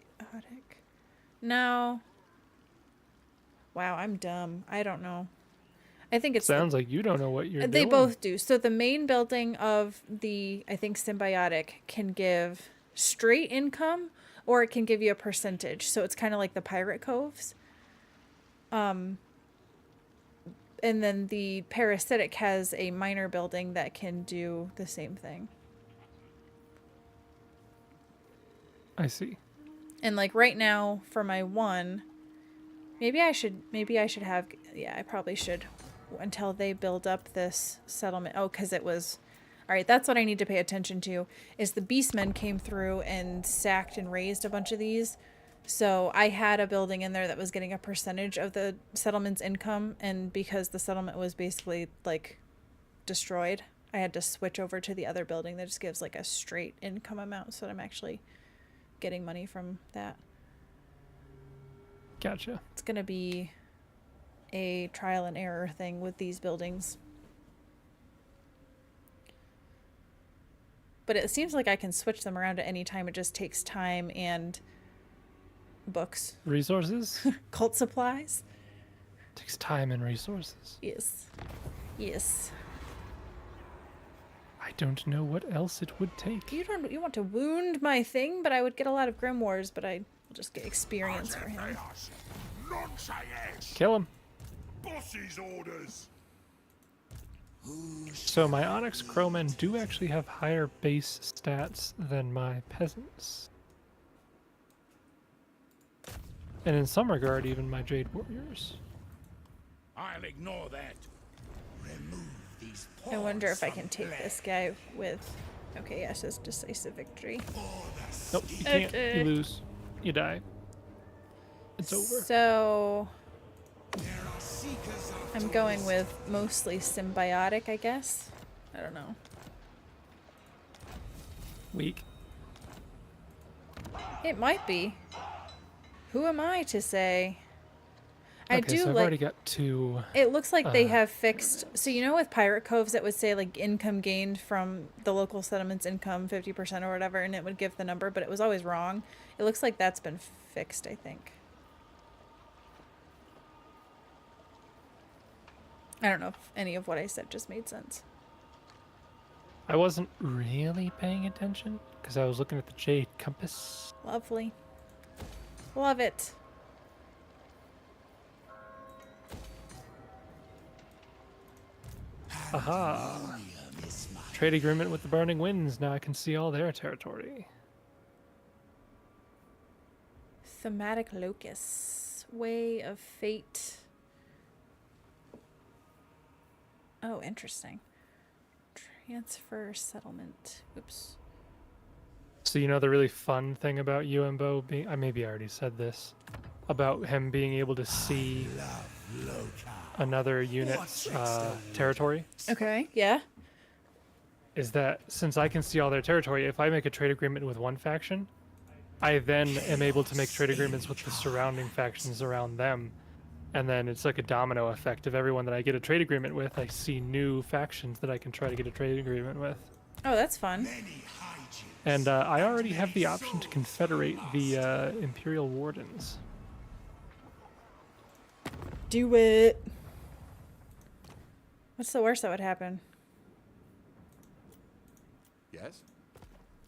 No. Wow, I'm dumb. I don't know. I think it's Sounds like you don't know what you're they doing. both do. So the main building of the, I think, symbiotic can give straight income, or it can give you a percentage. So it's kind of like the pirate coves. And then the parasitic has a minor building that can do the same thing. I see. And like right now for my one, maybe I should have, yeah, I probably should until they build up this settlement. Oh, because it was, all right, that's what I need to pay attention to is the beastmen came through and sacked and razed a bunch of these. So I had a building in there that was getting a percentage of the settlement's income. And because the settlement was basically like destroyed, I had to switch over to the other building that just gives like a straight income amount. So that I'm actually getting money from that. Gotcha. It's going to be a trial and error thing with these buildings. But it seems like I can switch them around at any time. It just takes time and books. Resources? Cult supplies? Takes time and resources. Yes. Yes. I don't know what else it would take. You want to wound my thing, but I would get a lot of grimoires, but I will just get experience for him. Kill him. Boss's orders. So my Onyx Crowmen do actually have higher base stats than my peasants. And in some regard, even my Jade Warriors. I'll ignore that. Remove these I wonder if I can take this guy with... Okay, yes, it's decisive victory. Nope, you can't. Okay. You lose. You die. It's over. So... I'm going with mostly symbiotic, I guess. I don't know. Weak. It might be. Who am I to say? I Okay, do so I've like... already got two. It looks like they have fixed... So you know with Pirate Coves it would say like income gained from the local settlement's income, 50% or whatever, and it would give the number, but it was always wrong. It looks like that's been fixed, I think. I don't know if any of what I said just made sense. I wasn't really paying attention because I was looking at the Jade Compass. Lovely. Love it. Aha! Trade agreement with the Burning Winds. Now I can see all their territory. Thematic locus. Way of fate. Oh, interesting. Transfer settlement. Oops. So you know the really fun thing about Yuan Bo being... maybe I already said this. About him being able to see another unit's territory. Okay, yeah. Is that since I can see all their territory, if I make a trade agreement with one faction, I then am able to make trade agreements with the surrounding factions around them. And then it's like a domino effect of everyone that I get a trade agreement with. I see new factions that I can try to get a trade agreement with. Oh, that's fun. And I already have the option to confederate the Imperial Wardens. Do it. What's the worst that would happen? Yes?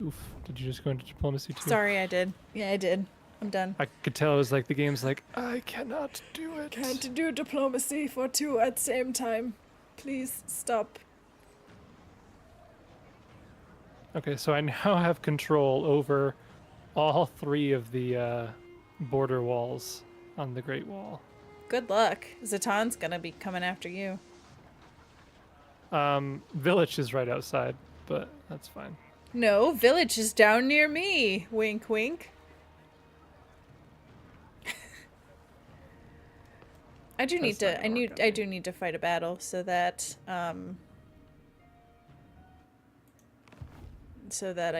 Oof, did you just go into diplomacy too? Sorry, I did. Yeah, I did. I'm done. I could tell it was like the game's like, I cannot do it. Can't do diplomacy for two at the same time. Please stop. Okay, so I now have control over all three of the border walls on the Great Wall. Good luck. Zatan's gonna be coming after you. Village is right outside, but that's fine. No, village is down near me. Wink, wink. I do need to. I do need to fight a battle so that I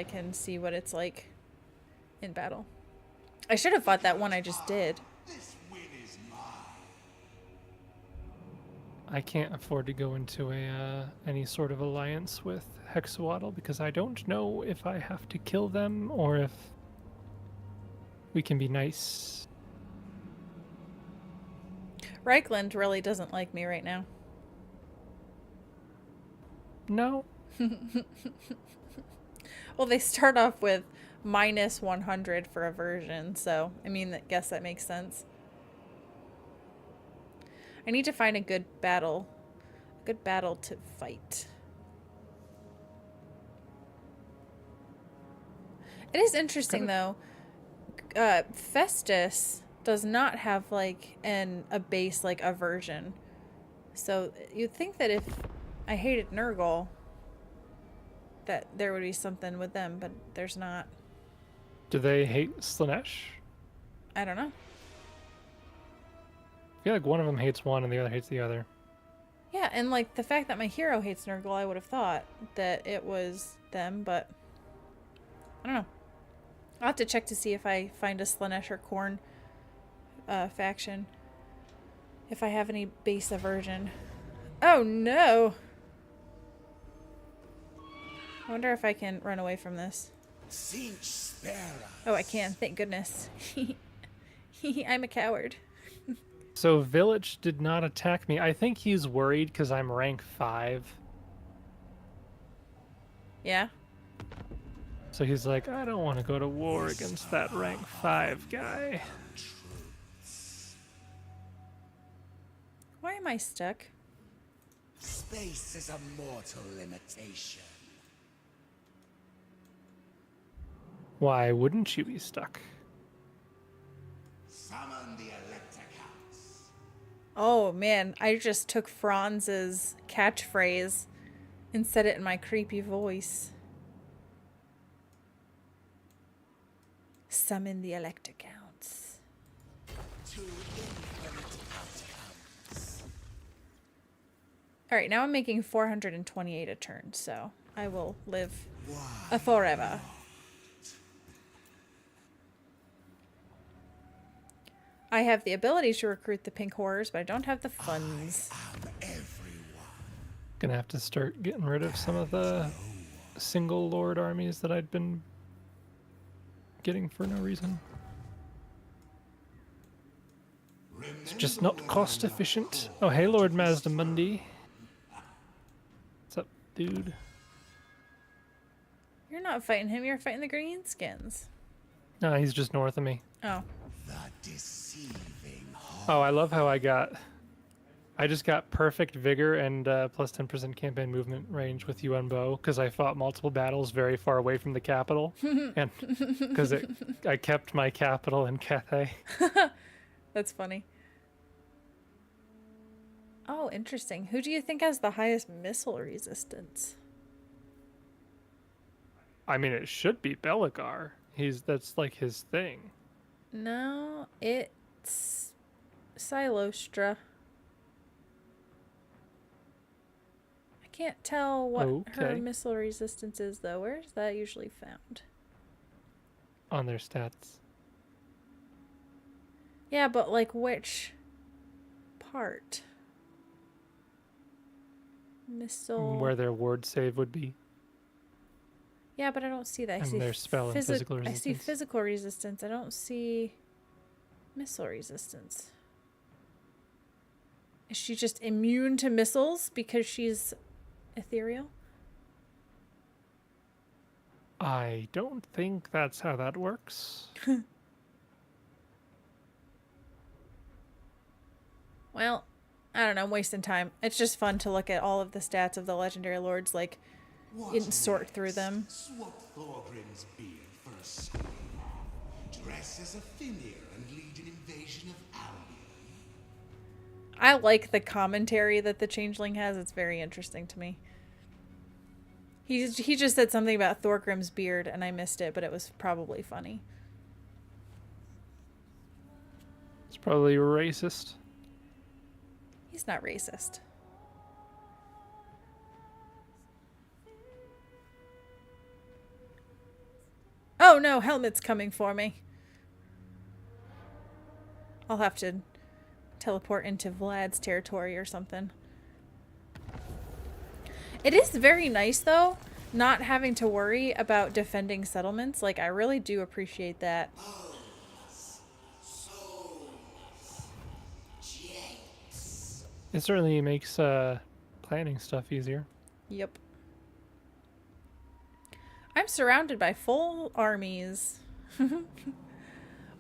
can see what it's like in battle. I should have fought that one I just did. This win is mine. I can't afford to go into any sort of alliance with Hexawaddle because I don't know if I have to kill them or if we can be nice. Reichland really doesn't like me right now. No. Well, they start off with minus 100 for aversion, so I mean, I guess that makes sense. I need to find a good battle to fight. It is interesting though. Festus does not have like a base like aversion. So you'd think that if I hated Nurgle, that there would be something with them, but there's not. Do they hate Slanesh? I don't know. I feel like one of them hates one and the other hates the other. Yeah, and like the fact that my hero hates Nurgle, I would have thought that it was them, but I don't know. I'll have to check to see if I find a Slanesh or Khorne faction. If I have any base aversion. Oh no! I wonder if I can run away from this. Oh, I can. Thank goodness. I'm a coward. So Village did not attack me. I think he's worried because I'm rank 5. Yeah? So he's like, I don't want to go to war against that rank 5 guy. Why am I stuck? Space is a mortal limitation. Why wouldn't you be stuck? Summon the Electrocounts. Oh man, I just took Franz's catchphrase and said it in my creepy voice. Summon the Electrocounts. To infinite outcomes. Alright, now I'm making 428 a turn, so I will live a forever. I have the ability to recruit the pink horrors, but I don't have the funds. Gonna have to start getting rid of some of the single lord armies that I'd been getting for no reason. It's just not cost efficient. Oh, hey, Lord Mazdamundi. What's up, dude? You're not fighting him, you're fighting the greenskins. No, he's just north of me. Oh. The deceiving Oh, I love how I just got perfect vigor and plus 10% campaign movement range with Yuan Bo because I fought multiple battles very far away from the capital, and because I kept my capital in Cathay. That's funny. Oh, interesting. Who do you think has the highest missile resistance? I mean, it should be Beligar. That's like his thing. No, it's Silostra. I can't tell what her Okay. missile resistance is, though. Where is that usually found? On their stats. Yeah, but like which part? Missile. Where their ward save would be. Yeah, but I don't see that. I And see their spell and physical I see resistance. physical resistance. I don't see missile resistance. Is she just immune to missiles because she's ethereal? I don't think that's how that works. Well, I don't know. I'm wasting time. It's just fun to look at all of the stats of the legendary lords, like, and sort through them. Swap Thorgrim's beard for a skin. Dress as a Finir and lead an invasion of Albion. I like the commentary that the Changeling has. It's very interesting to me. He just said something about Thorgrim's beard, and I missed it, but it was probably funny. It's probably racist. He's not racist. Oh no, Helmet's coming for me. I'll have to teleport into Vlad's territory or something. It is very nice, though, not having to worry about defending settlements. Like, I really do appreciate that. It certainly makes planning stuff easier. Yep. I'm surrounded by full armies.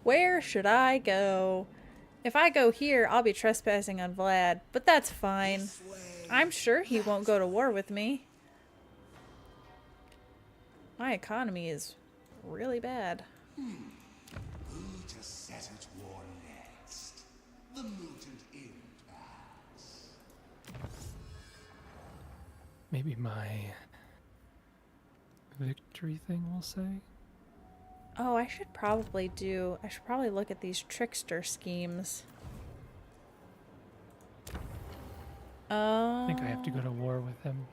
Where should I go? If I go here, I'll be trespassing on Vlad, but that's fine. I'm sure he won't go to war with me. My economy is really bad. to set at war next? The mutant end, perhaps? Maybe my victory thing will say. Oh, I should probably look at these trickster schemes. I think I have to go to war with him.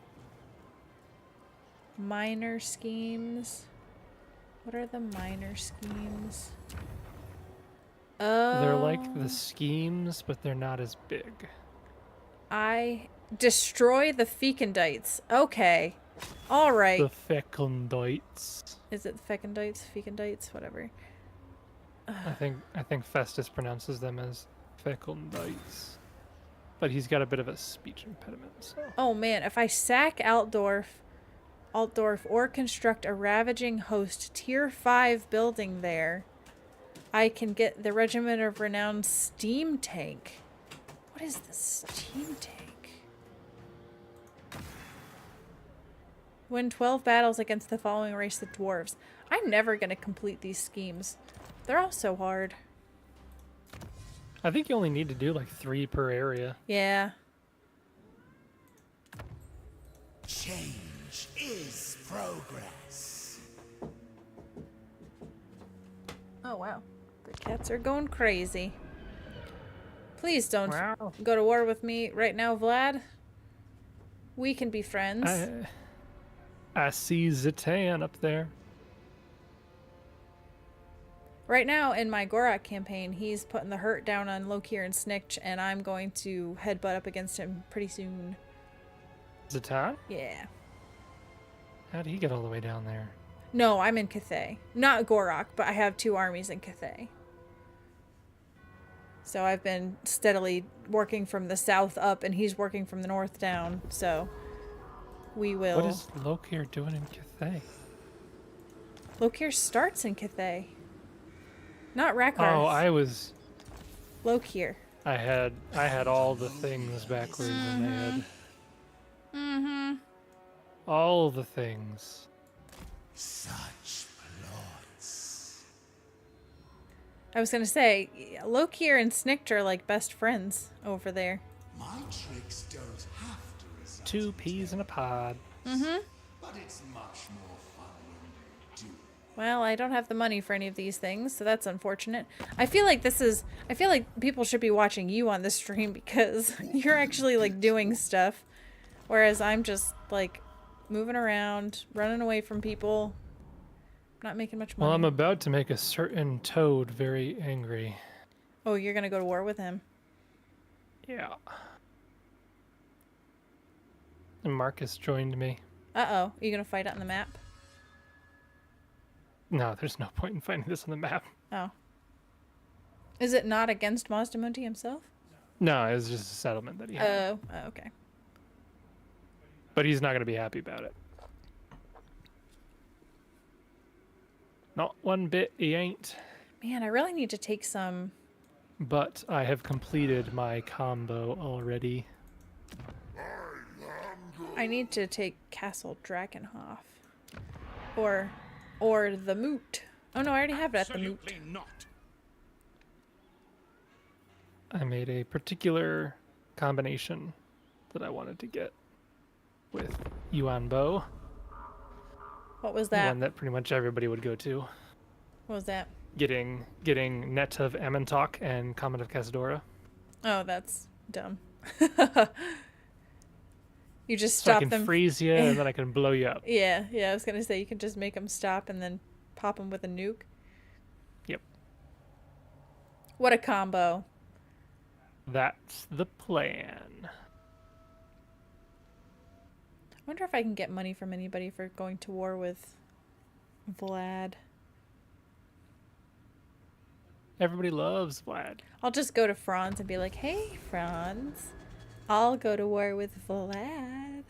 Minor schemes. What are the minor schemes? Oh. They're like the schemes, but they're not as big. I destroy the Fecondites. Okay. All right. The Fecundites. Is it Fecondites? Fecondites? Whatever. I think Festus pronounces them as Fecundites. But he's got a bit of a speech impediment, so. Oh man, if I sack Altdorf or construct a ravaging host tier 5 building there, I can get the Regiment of Renown steam tank. What is the steam tank? Win 12 battles against the following race of dwarves. I'm never going to complete these schemes. They're all so hard. I think you only need to do like 3 per area. Yeah. Change is progress. Oh wow. The cats are going crazy. Please don't Wow. go to war with me right now, Vlad. We can be friends. I see Zatan up there. Right now, in my Gorak campaign, he's putting the hurt down on Lokir and Snikch, and I'm going to headbutt up against him pretty soon. Zatan? Yeah. How did he get all the way down there? No, I'm in Cathay. Not Gorak, but I have 2 armies in Cathay. So I've been steadily working from the south up, and he's working from the north down, so we will... What is Lokir doing in Cathay? Lokir starts in Cathay. Not Rakarth. Oh, I was... Lokir. I had all the things backwards in my head. Mm-hmm. All the things. Such plots. I was gonna say, Lokir and Snikt are like best friends over there. My tricks don't have to result 2 peas in a pod. Mm-hmm. but it's much more fun when they do. Well, I don't have the money for any of these things, so that's unfortunate. I feel like people should be watching you on this stream because you're actually like doing stuff. Whereas I'm just like moving around, running away from people, not making much money. Well, I'm about to make a certain toad very angry. Oh, you're gonna go to war with him. Yeah. And Marcus joined me. Uh-oh. Are you gonna fight it on the map? No, there's no point in finding this on the map. Oh. Is it not against Mazdamundi himself? No, it was just a settlement that he had. Oh, okay. But he's not going to be happy about it. Not one bit, he ain't. Man, I really need to take some... But I have completed my combo already. I need to take Castle Drakenhof. Or the Moot. Oh no, I already have it at the Moot. Absolutely not. I made a particular combination that I wanted to get with Yuan Bo. What was The that? one that pretty much everybody would go to. What was that? Getting Net of Amentok and Comet of Casadora. Oh, that's dumb. You just So I stop can them. freeze you and then I can blow you up. Yeah, I was gonna say you can just make them stop and then pop them with a nuke. Yep. What a combo. That's the plan. I wonder if I can get money from anybody for going to war with Vlad. Everybody loves Vlad. I'll just go to Franz and be like, hey, Franz, I'll go to war with Vlad.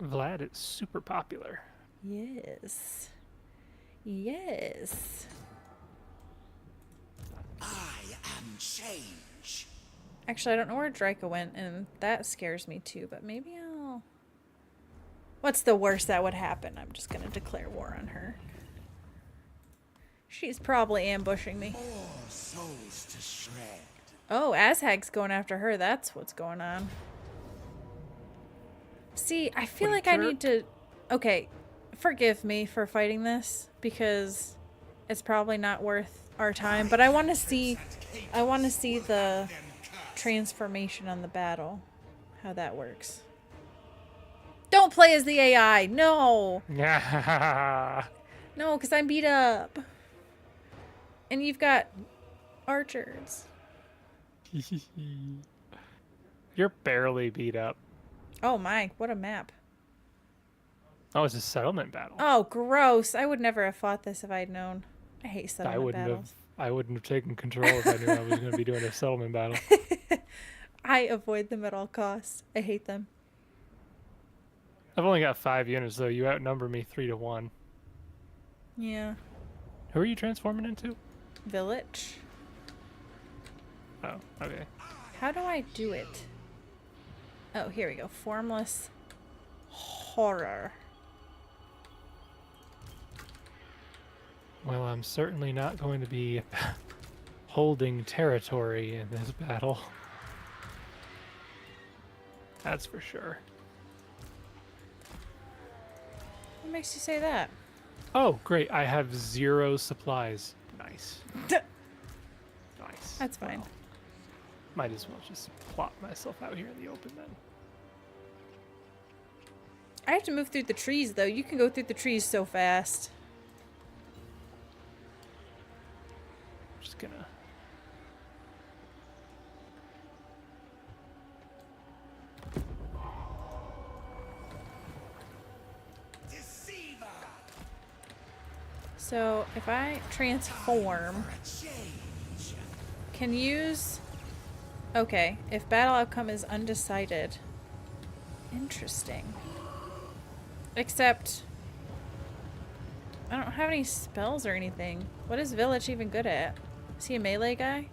Vlad is super popular. Yes. Yes. I am change. Actually, I don't know where Draco went, and that scares me too, but maybe I'll... What's the worst that would happen? I'm just going to declare war on her. She's probably ambushing me. More souls to shred. Oh, Azhag's going after her. That's what's going on. See, I feel What a like I jerk. need to... Okay, forgive me for fighting this because it's probably not worth our time, but I want to see the transformation on the battle, how that works. Don't play as the AI. No. Yeah. No, because I'm beat up. And you've got archers. You're barely beat up. Oh my, what a map. Oh, it's a settlement battle. Oh, gross. I would never have fought this if I'd known. I hate I settlement wouldn't battles. have. I wouldn't have taken control if I knew I was going to be doing a settlement battle. I avoid them at all costs. I hate them. I've only got 5 units, though. You outnumber me 3-1. Yeah. Who are you transforming into? Village. Oh, okay. How do I do it? Oh, here we go. Formless horror. Well, I'm certainly not going to be holding territory in this battle. That's for sure. What makes you say that? Oh, great. I have 0 supplies. Nice. Nice. That's fine. Well, might as well just plop myself out here in the open then. I have to move through the trees, though. You can go through the trees so fast. Just gonna... Deceiver. So, if I transform, Change. can use... Okay, if battle outcome is undecided. Interesting. Except... I don't have any spells or anything. What is Village even good at? Is he a melee guy?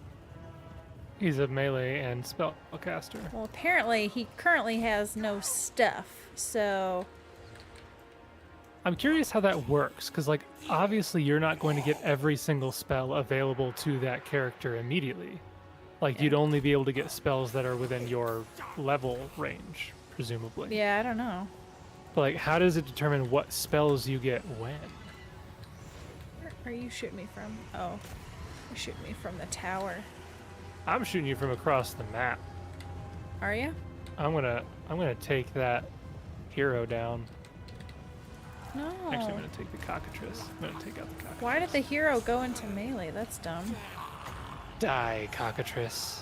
He's a melee and spellcaster. Well, apparently he currently has no stuff, so... I'm curious how that works, because, like, obviously you're not going to get every single spell available to that character immediately. Like, you'd only be able to get spells that are within your level range, presumably. Yeah, I don't know. But, like, how does it determine what spells you get when? Where are you shooting me from? Oh, you're shooting me from the tower. I'm shooting you from across the map. Are you? I'm gonna take that hero down. No. Actually, I'm gonna take the cockatrice. I'm gonna take out the cockatrice. Why did the hero go into melee? That's dumb. Die, cockatrice.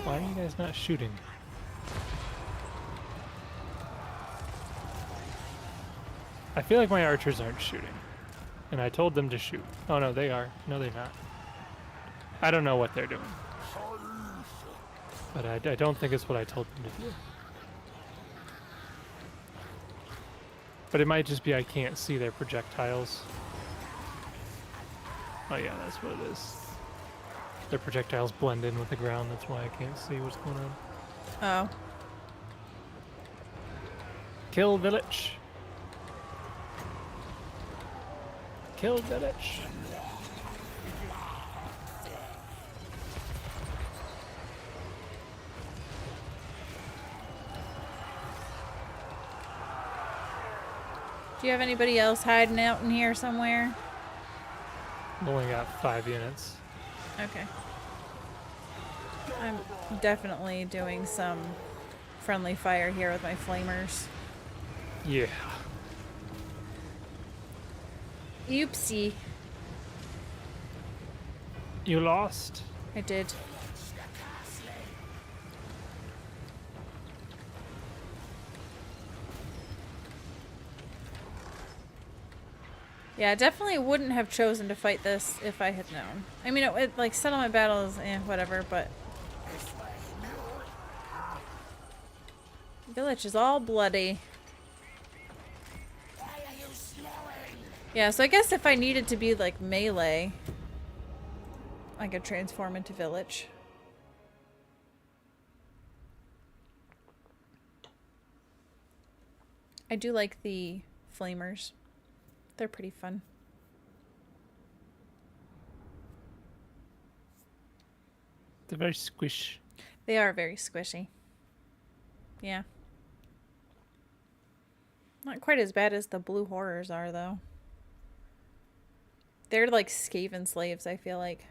Why are you guys not shooting? I feel like my archers aren't shooting. And I told them to shoot. Oh no, they are. No, they're not. I don't know what they're doing. But I don't think it's what I told them to do. But it might just be I can't see their projectiles. Oh yeah, that's what it is. Their projectiles blend in with the ground, that's why I can't see what's going on. Oh. Kill village! Kill village! Do you have anybody else hiding out in here somewhere? I've only got 5 units. Okay. I'm definitely doing some friendly fire here with my flamers. Yeah. Oopsie. You lost? I did. Yeah, I definitely wouldn't have chosen to fight this if I had known. I mean, like, settlement battles, whatever, but... Village is all bloody. Yeah, so I guess if I needed to be, like, melee, I could transform into village. I do like the flamers. They're pretty fun. They're very squish. They are very squishy. Yeah. Not quite as bad as the blue horrors are, though. They're like Skaven slaves, I feel like.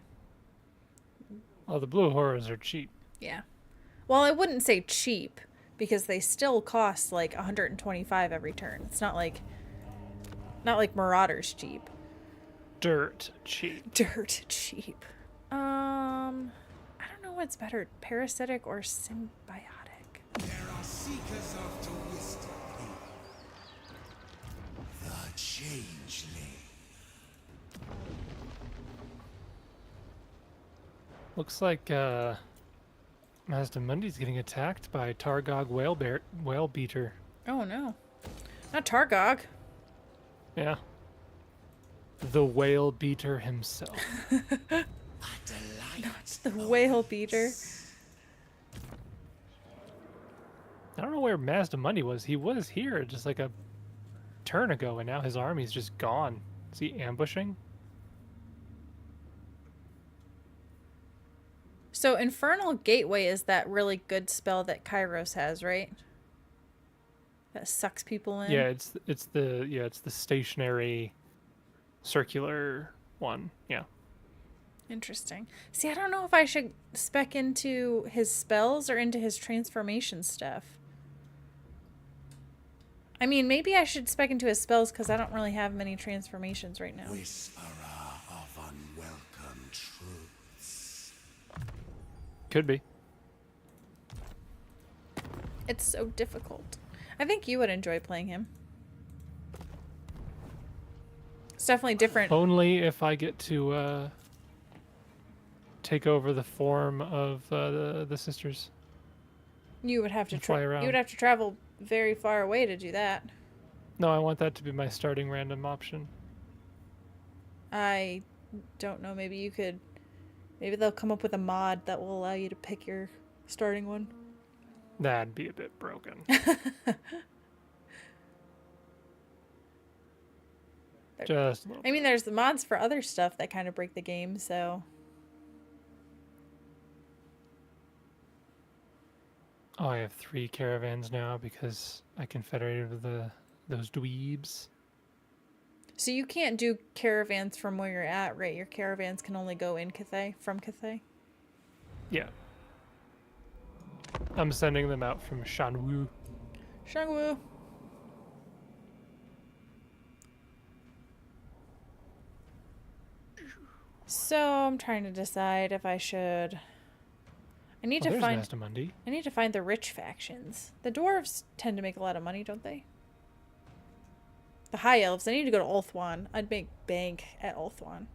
Oh, the blue horrors are cheap. Yeah. Well, I wouldn't say cheap, because they still cost like 125 every turn. It's not like Marauders cheap. Dirt cheap. Dirt cheap. I don't know what's better, parasitic or symbiotic. There are seekers of the wisdom here. The Changeling. Looks like Mazdamundi's getting attacked by Targog whale beater. Oh no. Not Targog. Yeah. The whale beater himself. It's the whale beater. I don't know where Mazdamundi was. He was here just like a turn ago, and now his army's just gone. Is he ambushing? So Infernal Gateway is that really good spell that Kairos has, right? That sucks people in. Yeah, it's the stationary circular one. Yeah. Interesting. See, I don't know if I should spec into his spells or into his transformation stuff. I mean, maybe I should spec into his spells because I don't really have many transformations right now. Whisperer of unwelcome truths. Could be. It's so difficult. I think you would enjoy playing him. It's definitely different. Only if I get to take over the form of the sisters. You would have to fly around. You would have to travel very far away to do that. No, I want that to be my starting random option. I don't know. Maybe you could. Maybe they'll come up with a mod that will allow you to pick your starting one. That'd be a bit broken. Just a little. I mean, there's the mods for other stuff that kind of break the game, so. Oh, I have 3 caravans now because I confederated with those dweebs. So you can't do caravans from where you're at, right? Your caravans can only go in Cathay, from Cathay? Yeah. I'm sending them out from Shanwu. Shangwu. So I'm trying to decide if I should. I need to There's find. Mazdamundi. I need to find the rich factions. The dwarves tend to make a lot of money, don't they? The high elves. I need to go to Ulthuan. I'd make bank at Ulthuan.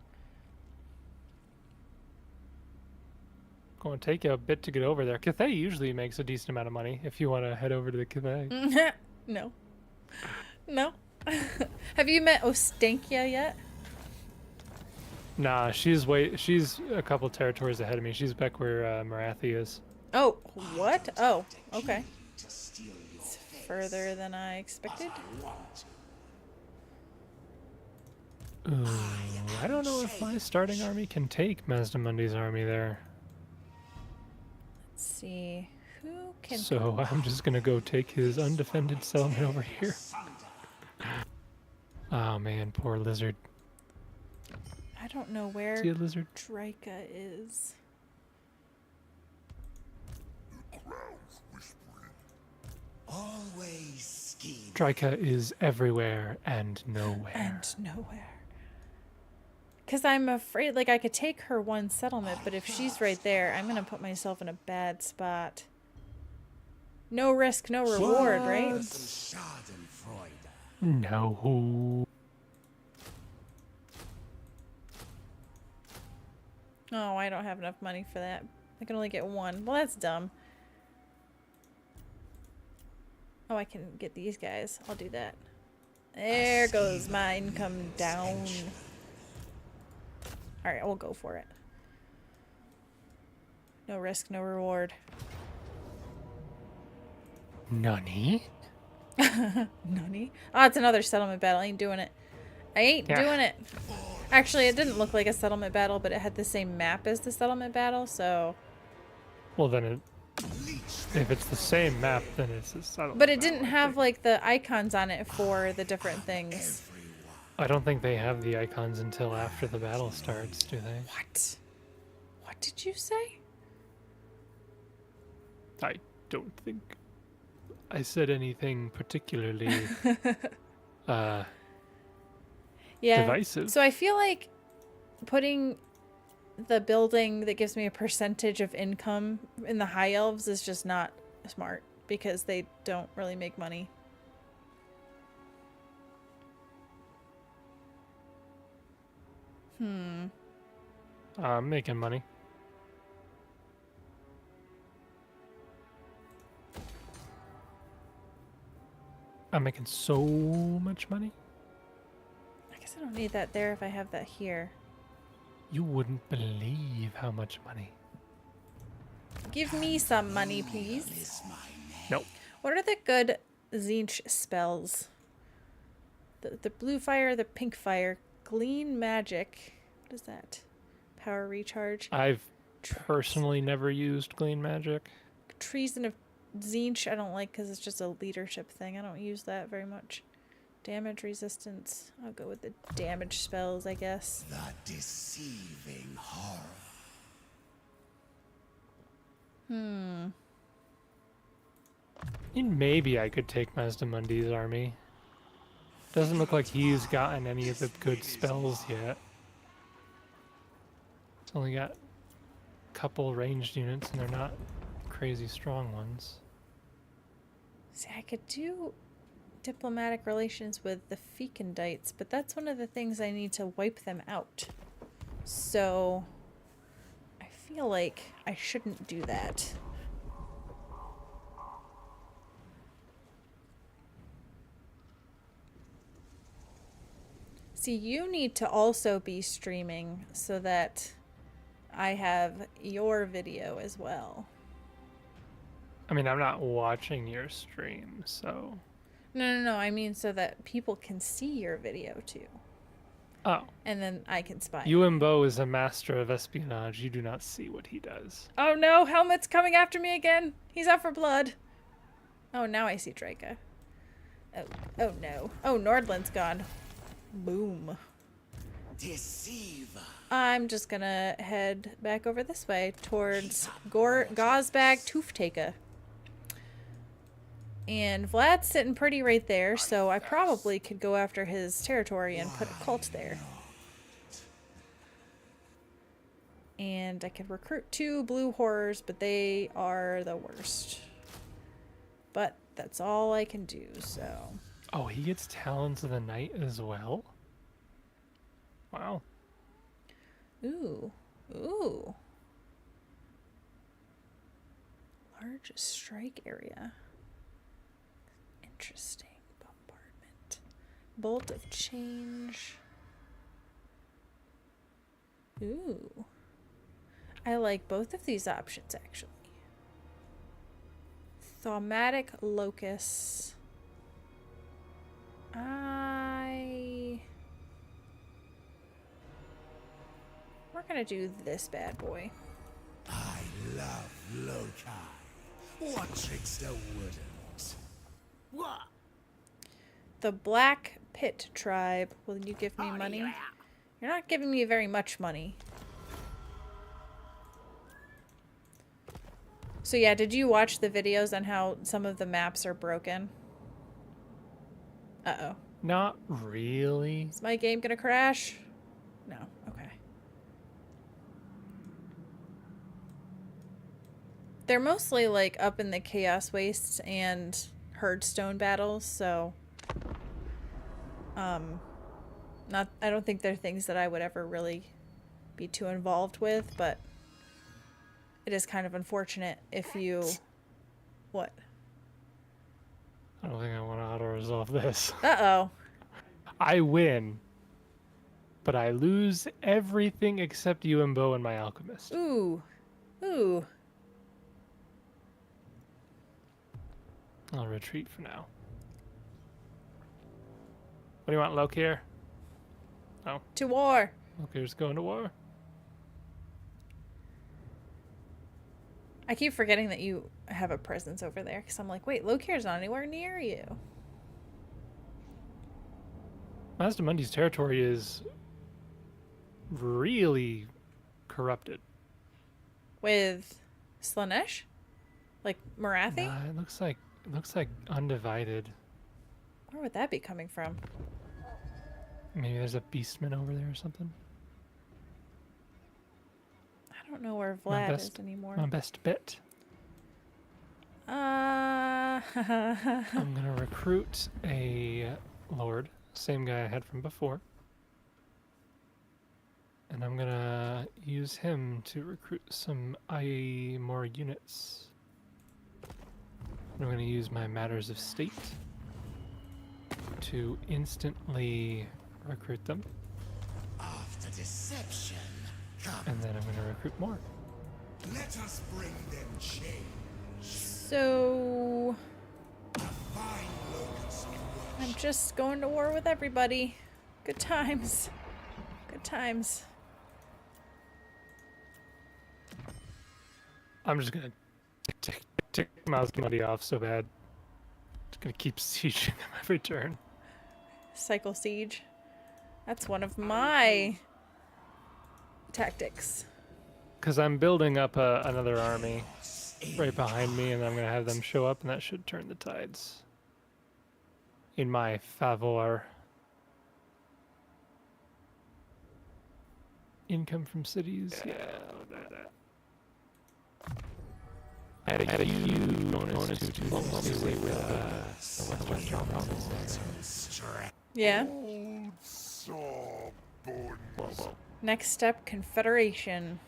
Going to take you a bit to get over there. Cathay usually makes a decent amount of money if you want to head over to the Cathay. No. No. Have you met Ostankia yet? Nah, she's a couple territories ahead of me. She's back where Marathi is. Oh, what? Oh, okay. To steal your It's further than I expected. Ooh, I don't know if my starting army can take Mazdamundi's army there. Let's see. Who can... So I'm just gonna go take his undefended settlement over here. Oh man, poor lizard. I don't know where See a lizard? Drika is. always scheme. Drika is everywhere and nowhere. And nowhere. Because I'm afraid, like, I could take her one settlement, but if she's right there, I'm going to put myself in a bad spot. No risk, no reward, right? No. Oh, I don't have enough money for that. I can only get one. Well, that's dumb. Oh, I can get these guys. I'll do that. There goes my income down. Alright, we'll go for it. No risk, no reward. Nani? Nani? Oh, it's another settlement battle. I ain't doing it. I ain't Yeah. doing it. Actually, it didn't look like a settlement battle, but it had the same map as the settlement battle, so... Well, then if it's the same map, then it's a settlement But it battle, didn't I have, think. like, the icons on it for the different things. I don't think they have the icons until after the battle starts, do they? What? What did you say? I don't think I said anything particularly Yeah. divisive. So I feel like putting the building that gives me a percentage of income in the High Elves is just not smart because they don't really make money. I'm making money. I'm making so much money. I guess I don't need that there if I have that here. You wouldn't believe how much money. Give me some money, please. Nope. What are the good Tzeentch spells? The blue fire, the pink fire, glean magic. What is that? Power recharge. I've personally never used Glean Magic. Treason of Tzeentch I don't like because it's just a leadership thing. I don't use that very much. Damage resistance. I'll go with the damage spells, I guess. The deceiving horror. And maybe I could take Mazdamundi's army. Doesn't look like he's gotten any of the good spells yet. It's only got a couple ranged units, and they're not crazy strong ones. See, I could do diplomatic relations with the Fekandites, but that's one of the things I need to wipe them out. So I feel like I shouldn't do that. See, you need to also be streaming so that I have your video as well. I mean, I'm not watching your stream, so... No. I mean so that people can see your video too. Oh. And then I can spy. Yuan Bo is a master of espionage. You do not see what he does. Oh no, Helmet's coming after me again. He's out for blood. Oh, now I see Draca. Oh no. Oh, Nordland's gone. Boom. Deceiver. I'm just gonna head back over this way towards Gaussbag Tooftaka. And Vlad's sitting pretty right there, so I probably could go after his territory and put a cult there. And I could recruit 2 blue horrors, but they are the worst. But that's all I can do, so... Oh, he gets Talons of the Night as well? Wow. Ooh. Ooh. Large strike area. Interesting. Bombardment. Bolt of change. Ooh. I like both of these options, actually. Thaumatic locus. We're gonna do this bad boy. I love loci. What tricks the wouldn't? What? The Black Pit Tribe. Will you give me money? You're not giving me very much money. So yeah, did you watch the videos on how some of the maps are broken? Uh-oh. Not really. Is my game gonna crash? No. Okay. They're mostly like up in the Chaos Wastes and Herdstone battles, so I don't think they're things that I would ever really be too involved with, but it is kind of unfortunate if you... What? I don't think I want to auto-resolve this. Uh-oh. I win, but I lose everything except Yuan Bo and my Alchemist. Ooh. Ooh. I'll retreat for now. What do you want, Loki here? Oh. To war. Locator's going to war. I keep forgetting that you have a presence over there because I'm like, wait, Locator's not anywhere near you. Mazdamundi's territory is really corrupted. With Slanesh? Like Marathi? Nah, it looks like undivided. Where would that be coming from? Maybe there's a beastman over there or something. I don't know where Vlad is anymore. My best bet. I'm gonna recruit a lord, same guy I had from before. And I'm gonna use him to recruit some IE more units. I'm gonna use my Matters of State to instantly recruit them. After deception, come. And then I'm gonna recruit more. Let us bring them change. So Fine locust I'm just going to war with everybody. Good times. Good times. I'm just gonna tick Mazdamundi off so bad. Just gonna keep sieging them every turn. Cycle siege. That's one of my tactics. Because I'm building up another army right behind me, and I'm gonna have them show up, and that should turn the tides in my favor. Income from cities, yeah, I'll do that. Add a huge bonus to diplomacy with the Western province there. Yeah. Old sawbones. Whoa. Next step, Confederation.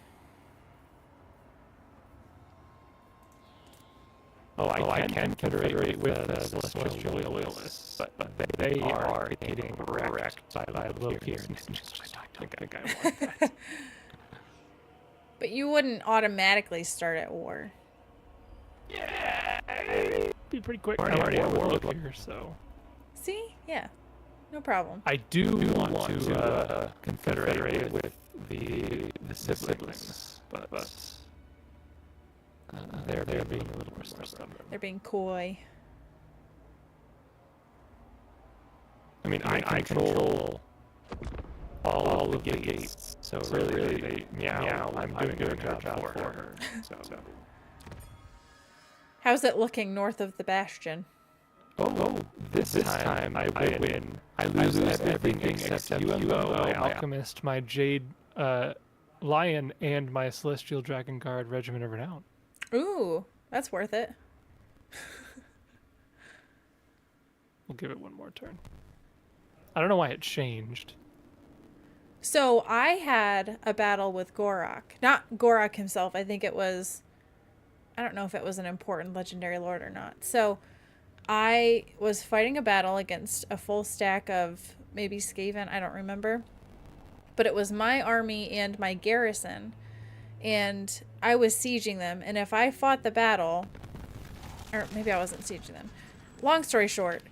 I can confederate with the Celestial Loyalists, but they are getting wrecked by Loki. I think I want that. But you wouldn't automatically start at war. Yeah, it'd be pretty quick. I'm already at war here, so. See? Yeah. No problem. I do want to confederate with the siblings, but they're being a little more stubborn. They're being coy. I mean, I control all of the gates, so really they meow. I'm doing a good job for her. So. How's it looking north of the Bastion? Oh, this time I win. I lose everything except Yuan Bo, my alchemist, my jade lion, and my celestial dragon guard regiment of renown. Ooh, that's worth it. We'll give it one more turn. I don't know why it changed. So I had a battle with Gorak. Not Gorak himself. I think it was... I don't know if it was an important legendary lord or not. So I was fighting a battle against a full stack of maybe Skaven. I don't remember. But it was my army and my garrison. And I was sieging them. And if I fought the battle... Or maybe I wasn't sieging them. Long story short,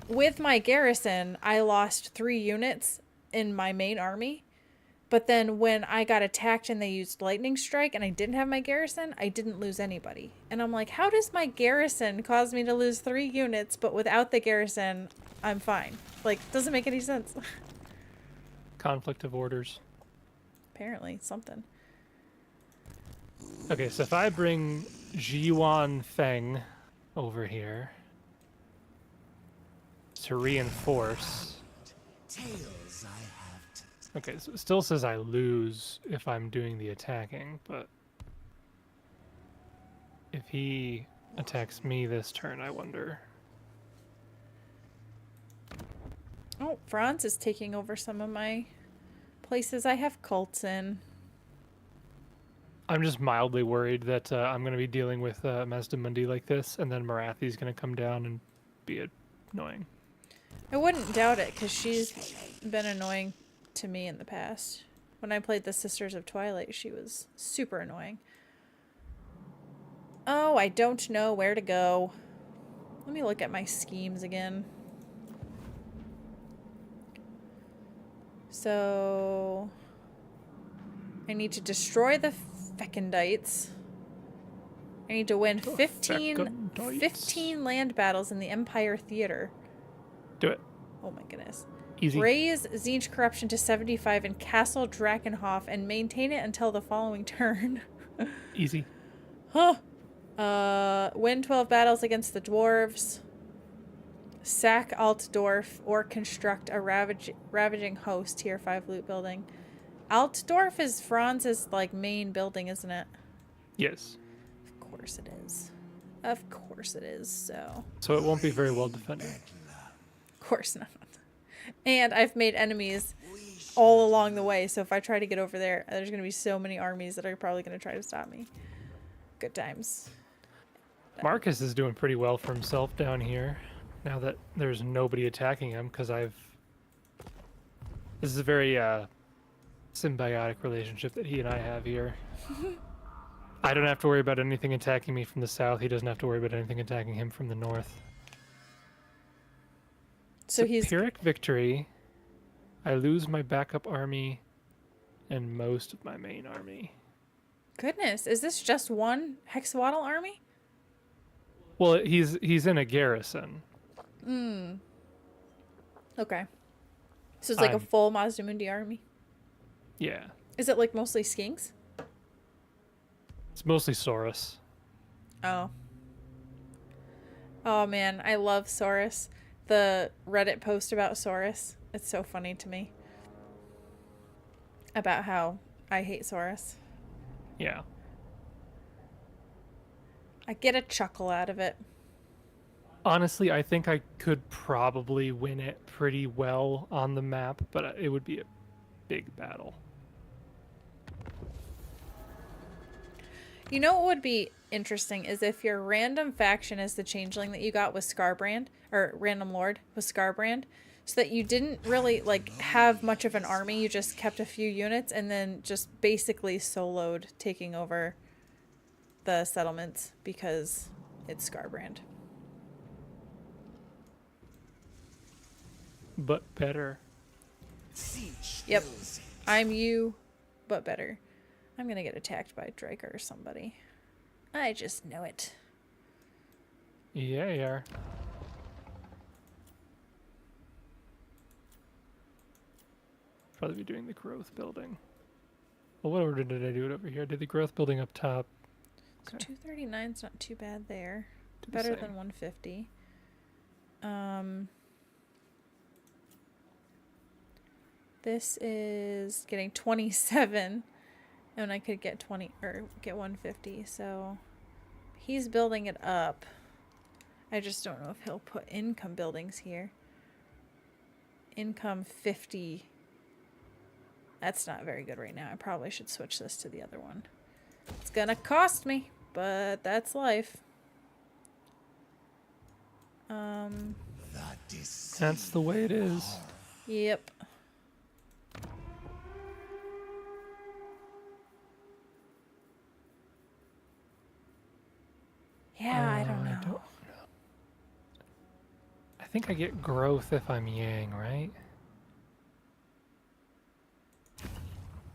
with my garrison, I lost 3 units in my main army. But then when I got attacked and they used lightning strike and I didn't have my garrison, I didn't lose anybody. And I'm like, how does my garrison cause me to lose 3 units, but without the garrison, I'm fine? Like, doesn't make any sense. Conflict of orders. Apparently, something. Okay, so if I bring Jiwan Feng over here to reinforce... Tales I have to Okay, so it still says I lose if I'm doing the attacking, but if he attacks me this turn, I wonder. Oh, Franz is taking over some of my places I have cults in. I'm just mildly worried that I'm going to be dealing with Mazdamundi like this, and then Marathi's going to come down and be annoying. I wouldn't doubt it, because she's been annoying to me in the past. When I played the Sisters of Twilight, she was super annoying. Oh, I don't know where to go. Let me look at my schemes again. So I need to destroy the Fecondites. I need to win 15 Fecondites. land battles in the Empire Theater. Do it. Oh my goodness. Easy. Raise Siege corruption to 75 in Castle Drakenhof and maintain it until the following turn. Easy. Huh. Win 12 battles against the dwarves. Sack Altdorf or construct a ravaging host, tier 5 loot building. Altdorf is Franz's like main building, isn't it? Yes. Of course it is. Of course it is. So it won't be very well defended. of course not. And I've made enemies all along the way, so if I try to get over there, there's going to be so many armies that are probably going to try to stop me. Good times. Marcus is doing pretty well for himself down here. Now that there's nobody attacking him, because this is a very symbiotic relationship that he and I have here. I don't have to worry about anything attacking me from the south. He doesn't have to worry about anything attacking him from the north. So he's Pyrrhic victory. I lose my backup army and most of my main army. Goodness, is this just one Hexawaddle army? Well, he's in a garrison. Okay. So it's like a I'm- full Mazdamundi army. Yeah. Is it like mostly skinks? It's mostly Saurus. Oh. Oh man, I love Saurus. The Reddit post about Saurus. It's so funny to me. About how I hate Saurus. Yeah. I get a chuckle out of it. Honestly, I think I could probably win it pretty well on the map, but it would be a big battle. You know what would be interesting is if your random faction is the changeling that you got with Scarbrand, or random lord with Scarbrand, so that you didn't really like have much of an army, you just kept a few units and then just basically soloed taking over the settlements because it's Scarbrand. But better. Yep. I'm you, but better. I'm gonna get attacked by Draker or somebody. I just know it. Yeah, you are. Probably be doing the growth building. Well, what order did I do it over here? I did the growth building up top. So Okay. 239's not too bad there. Do the Better same. than 150. This is getting 27, and I could get 20 or get 150. So he's building it up. I just don't know if he'll put income buildings here. Income 50. That's not very good right now. I probably should switch this to the other one. It's gonna cost me, but that's life. That's the way it is. Yep. Yeah, I don't know. I think I get growth if I'm Yang, right?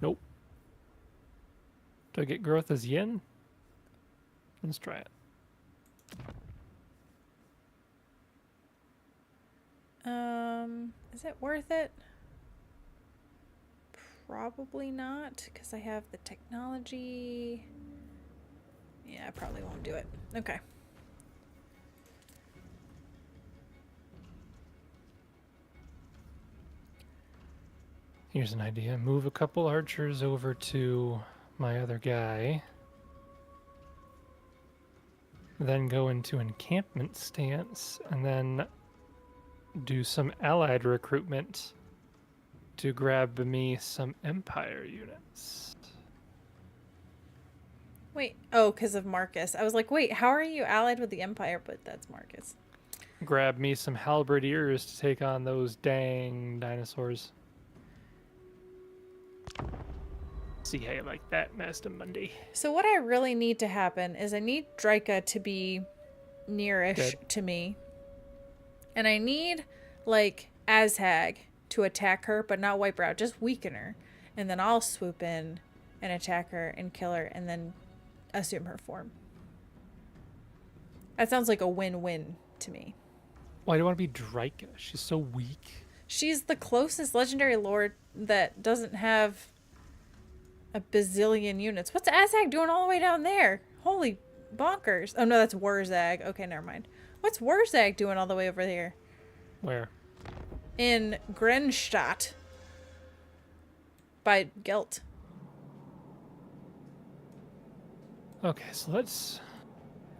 Nope. Do I get growth as Yin? Let's try it. Is it worth it? Probably not, because I have the technology. Yeah, I probably won't do it. Okay. Here's an idea. Move a couple archers over to my other guy. Then go into encampment stance, and then do some allied recruitment to grab me some Empire units. Wait. Oh, because of Marcus. I was like, wait, how are you allied with the Empire? But that's Marcus. Grab me some halberdiers to take on those dang dinosaurs. See how you like that, Master Monday. So what I really need to happen is I need Draika to be nearish Dead. to me. And I need, like, Azhag to attack her, but not wipe her out, just weaken her. And then I'll swoop in and attack her and kill her and then assume her form. That sounds like a win-win to me. Why do you want to be Drika? She's so weak. She's the closest legendary lord that doesn't have a bazillion units. What's Azag doing all the way down there? Holy bonkers. Oh no, that's Wurzag. Okay, never mind. What's Wurzag doing all the way over here? Where? In Grenstadt. By Gelt. Okay, so let's...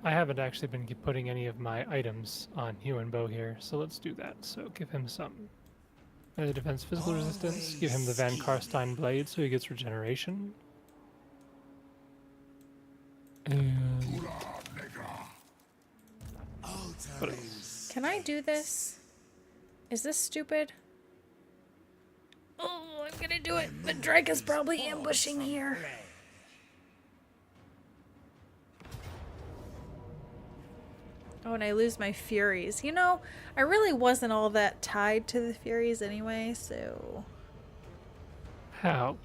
I haven't actually been putting any of my items on Yuan Bo here, so let's do that. So give him some defense physical resistance. Give him the Van Karstein blade so he gets regeneration. And... what else? Can I do this? Is this stupid? Oh, I'm gonna do it, but Drake is probably ambushing here. Oh, and I lose my Furies. You know, I really wasn't all that tied to the Furies anyway, so... How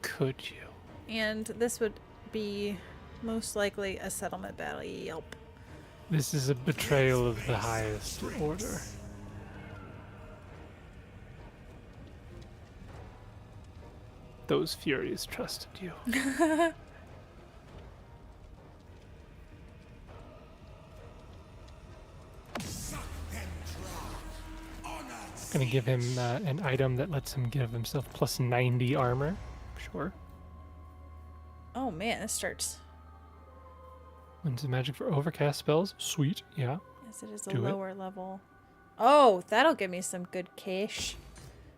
could you? And this would be most likely a settlement battle. Yelp. This is a betrayal of the highest order. Those Furies trusted you. Gonna give him an item that lets him give himself plus 90 armor. Sure. Oh man, this starts... Winds of magic for overcast spells. Sweet, yeah. Yes, it is a Do it. lower level. Oh, that'll give me some good cash.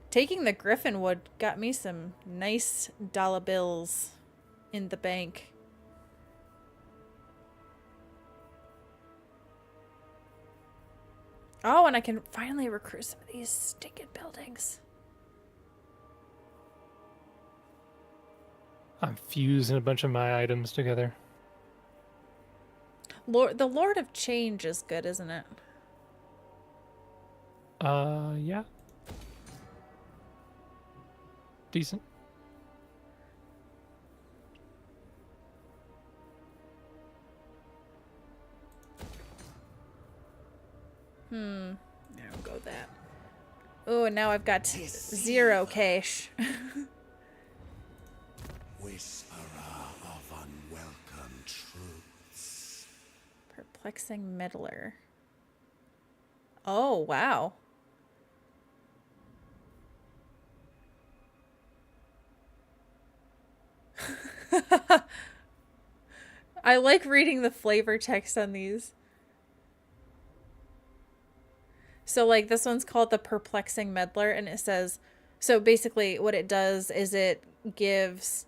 Taking the Griffin wood got me some nice dollar bills in the bank. Oh, and I can finally recruit some of these stinking buildings. I'm fusing a bunch of my items together. The Lord of Change is good, isn't it? Yeah. Decent. I don't go that. Oh, and now I've got 0 cash. Whisperer of unwelcome truths. Perplexing Meddler. Oh, wow. I like reading the flavor text on these. So, like, this one's called the Perplexing Meddler, and it says... So, basically, what it does is it gives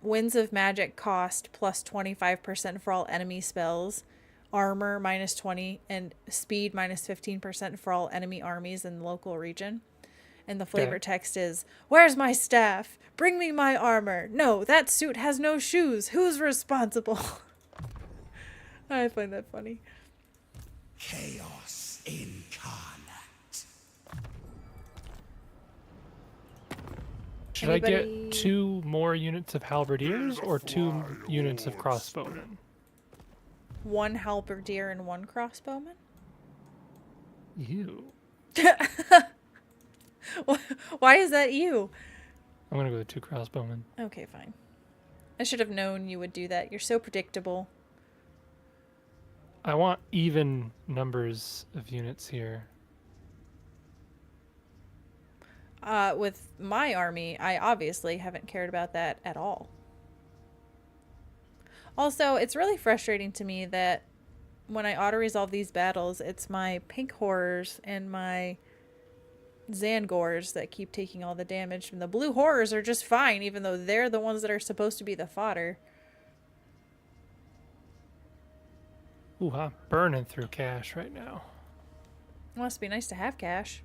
Winds of Magic cost plus 25% for all enemy spells, armor minus 20, and speed minus 15% for all enemy armies in the local region. And the flavor text is, "Where's my staff? Bring me my armor. No, that suit has no shoes. Who's responsible?" I find that funny. Chaos incarnate. Should I get 2 more units of halberdiers or 2 units of crossbowmen? 1 halberdier and 1 crossbowman? You. Why is that you? I'm gonna go with 2 crossbowmen. Okay, fine. I should have known you would do that. You're so predictable. I want even numbers of units here. With my army, I obviously haven't cared about that at all. Also, it's really frustrating to me that when I auto-resolve these battles, it's my pink horrors and my Zangors that keep taking all the damage, and the blue horrors are just fine, even though they're the ones that are supposed to be the fodder. Ooh, I'm burning through cash right now. Must be nice to have cash.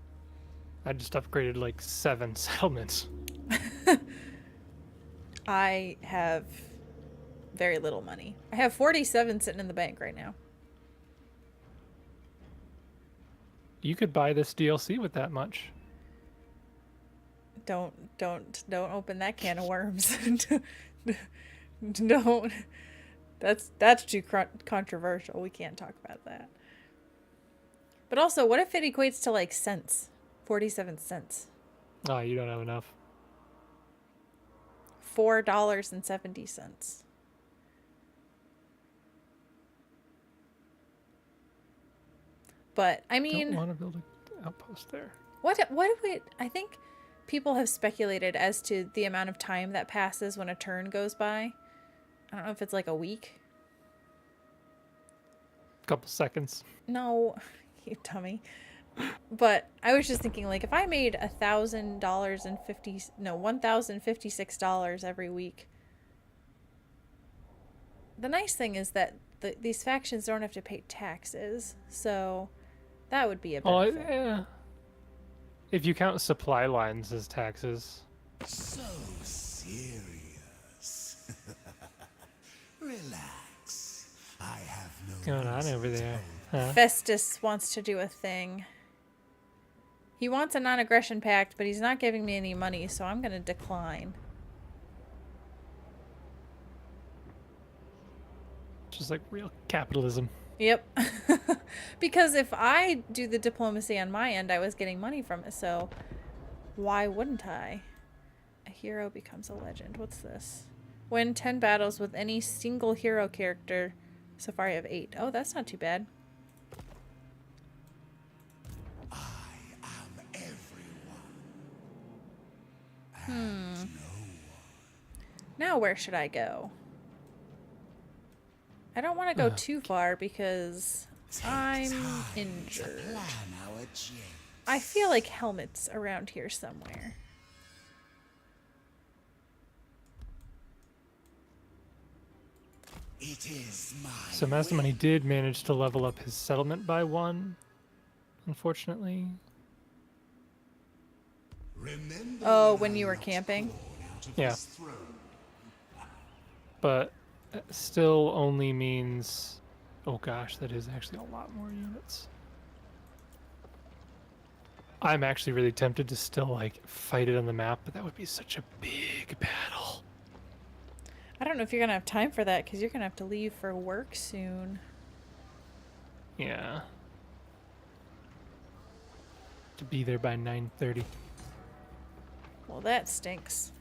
I just upgraded like 7 settlements. I have very little money. I have 47 sitting in the bank right now. You could buy this DLC with that much. Don't open that can of worms. Don't. That's too controversial. We can't talk about that. But also, what if it equates to like cents? 47 cents. Oh, you don't have enough. $4.70. But I mean, Don't want to build an outpost there. what would I think people have speculated as to the amount of time that passes when a turn goes by. I don't know if it's like a week. Couple seconds. No, you dummy. But I was just thinking, like, if I made $1,056 every week. The nice thing is that these factions don't have to pay taxes, so that would be a benefit. Oh, yeah. If you count supply lines as taxes. So serious. Relax. I have no What's going on reason over to there? hold Huh? Festus wants to do a thing. He wants a non-aggression pact, but he's not giving me any money, so I'm going to decline. Just like real capitalism. Yep. Because if I do the diplomacy on my end, I was getting money from it, so why wouldn't I? A hero becomes a legend. What's this? Win 10 battles with any single hero character. So far I have 8. Oh, that's not too bad. I am everyone. Now where should I go? I don't want to go too far because I'm injured. Plan our change. I feel like Helmet's around here somewhere. It is my So Master Money did manage to level up his settlement by 1, unfortunately. Remember Oh, when you were camping? Yeah. But still only means... Oh gosh, that is actually a lot more units. I'm actually really tempted to still, like, fight it on the map, but that would be such a big battle. I don't know if you're going to have time for that because you're going to have to leave for work soon. Yeah. To be there by 9:30. Well, that stinks.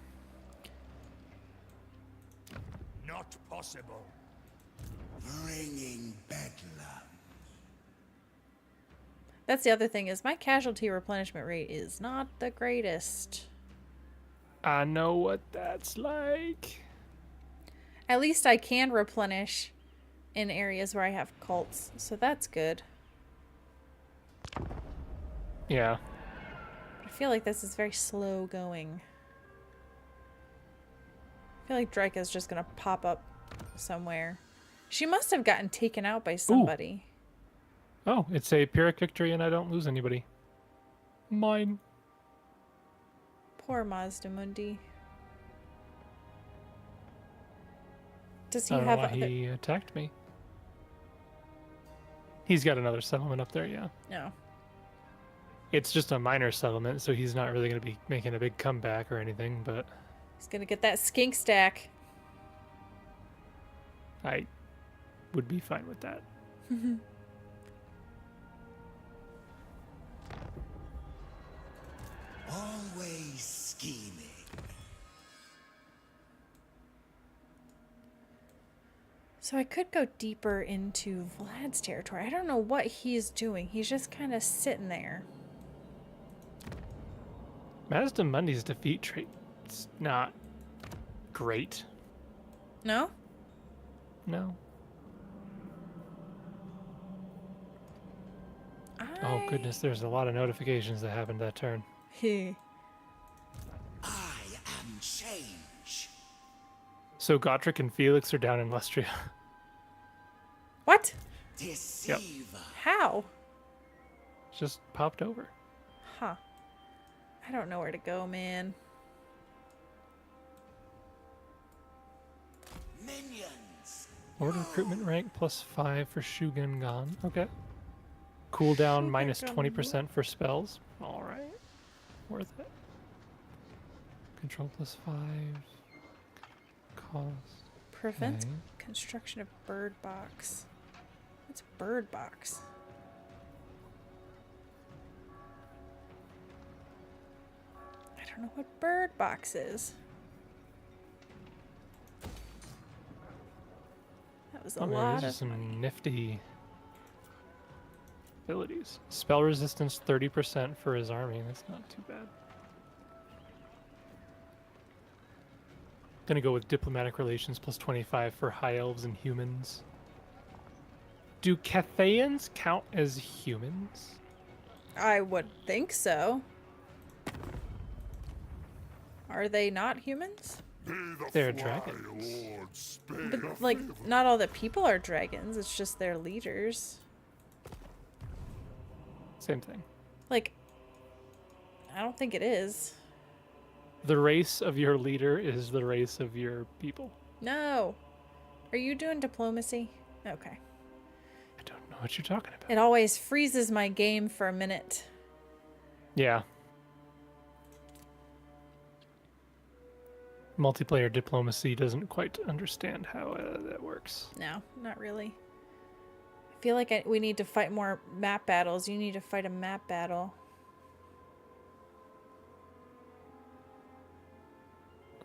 Not possible. Bringing bedlam. That's the other thing is my casualty replenishment rate is not the greatest. I know what that's like. At least I can replenish in areas where I have cults, so that's good. Yeah. I feel like this is very slow going. I feel like Draika's just gonna pop up somewhere. She must have gotten taken out by somebody. Oh, it's a Pyrrhic victory and I don't lose anybody. Mine. Poor Mazdamundi. Does he I don't know have why other... he attacked me. He's got another settlement up there, yeah. No. It's just a minor settlement, so he's not really going to be making a big comeback or anything, but He's gonna get that skink stack. I would be fine with that. Always scheming. So I could go deeper into Vlad's territory. I don't know what he's doing. He's just kind of sitting there. Mazda Mundy's defeat trait is not great. No? No. Oh goodness, there's a lot of notifications that happened that turn. He. I am change. So Gotrek and Felix are down in Lustria. What? Deceiver. How? Just popped over. Huh. I don't know where to go, man. Minions. Order recruitment rank +5 for Shugen Gon. Okay. Cooldown Shugen minus Gon. 20% for spells. Alright. Worth it. Control +5. Cost. Prevents Okay. construction of bird box. What's bird box? I don't know what bird box is. That was a Oh man, lot these are of money. some nifty abilities. Spell resistance 30% for his army. That's not too bad. Gonna go with diplomatic relations +25 for high elves and humans. Do Cathayans count as humans? I would think so. Are they not humans? They're dragons. But, like, not all the people are dragons. It's just their leaders. Same thing. Like, I don't think it is. The race of your leader is the race of your people. No. Are you doing diplomacy? Okay. I don't know what you're talking about. It always freezes my game for a minute. Yeah. Multiplayer diplomacy doesn't quite understand how that works. No, not really. I feel like we need to fight more map battles. You need to fight a map battle.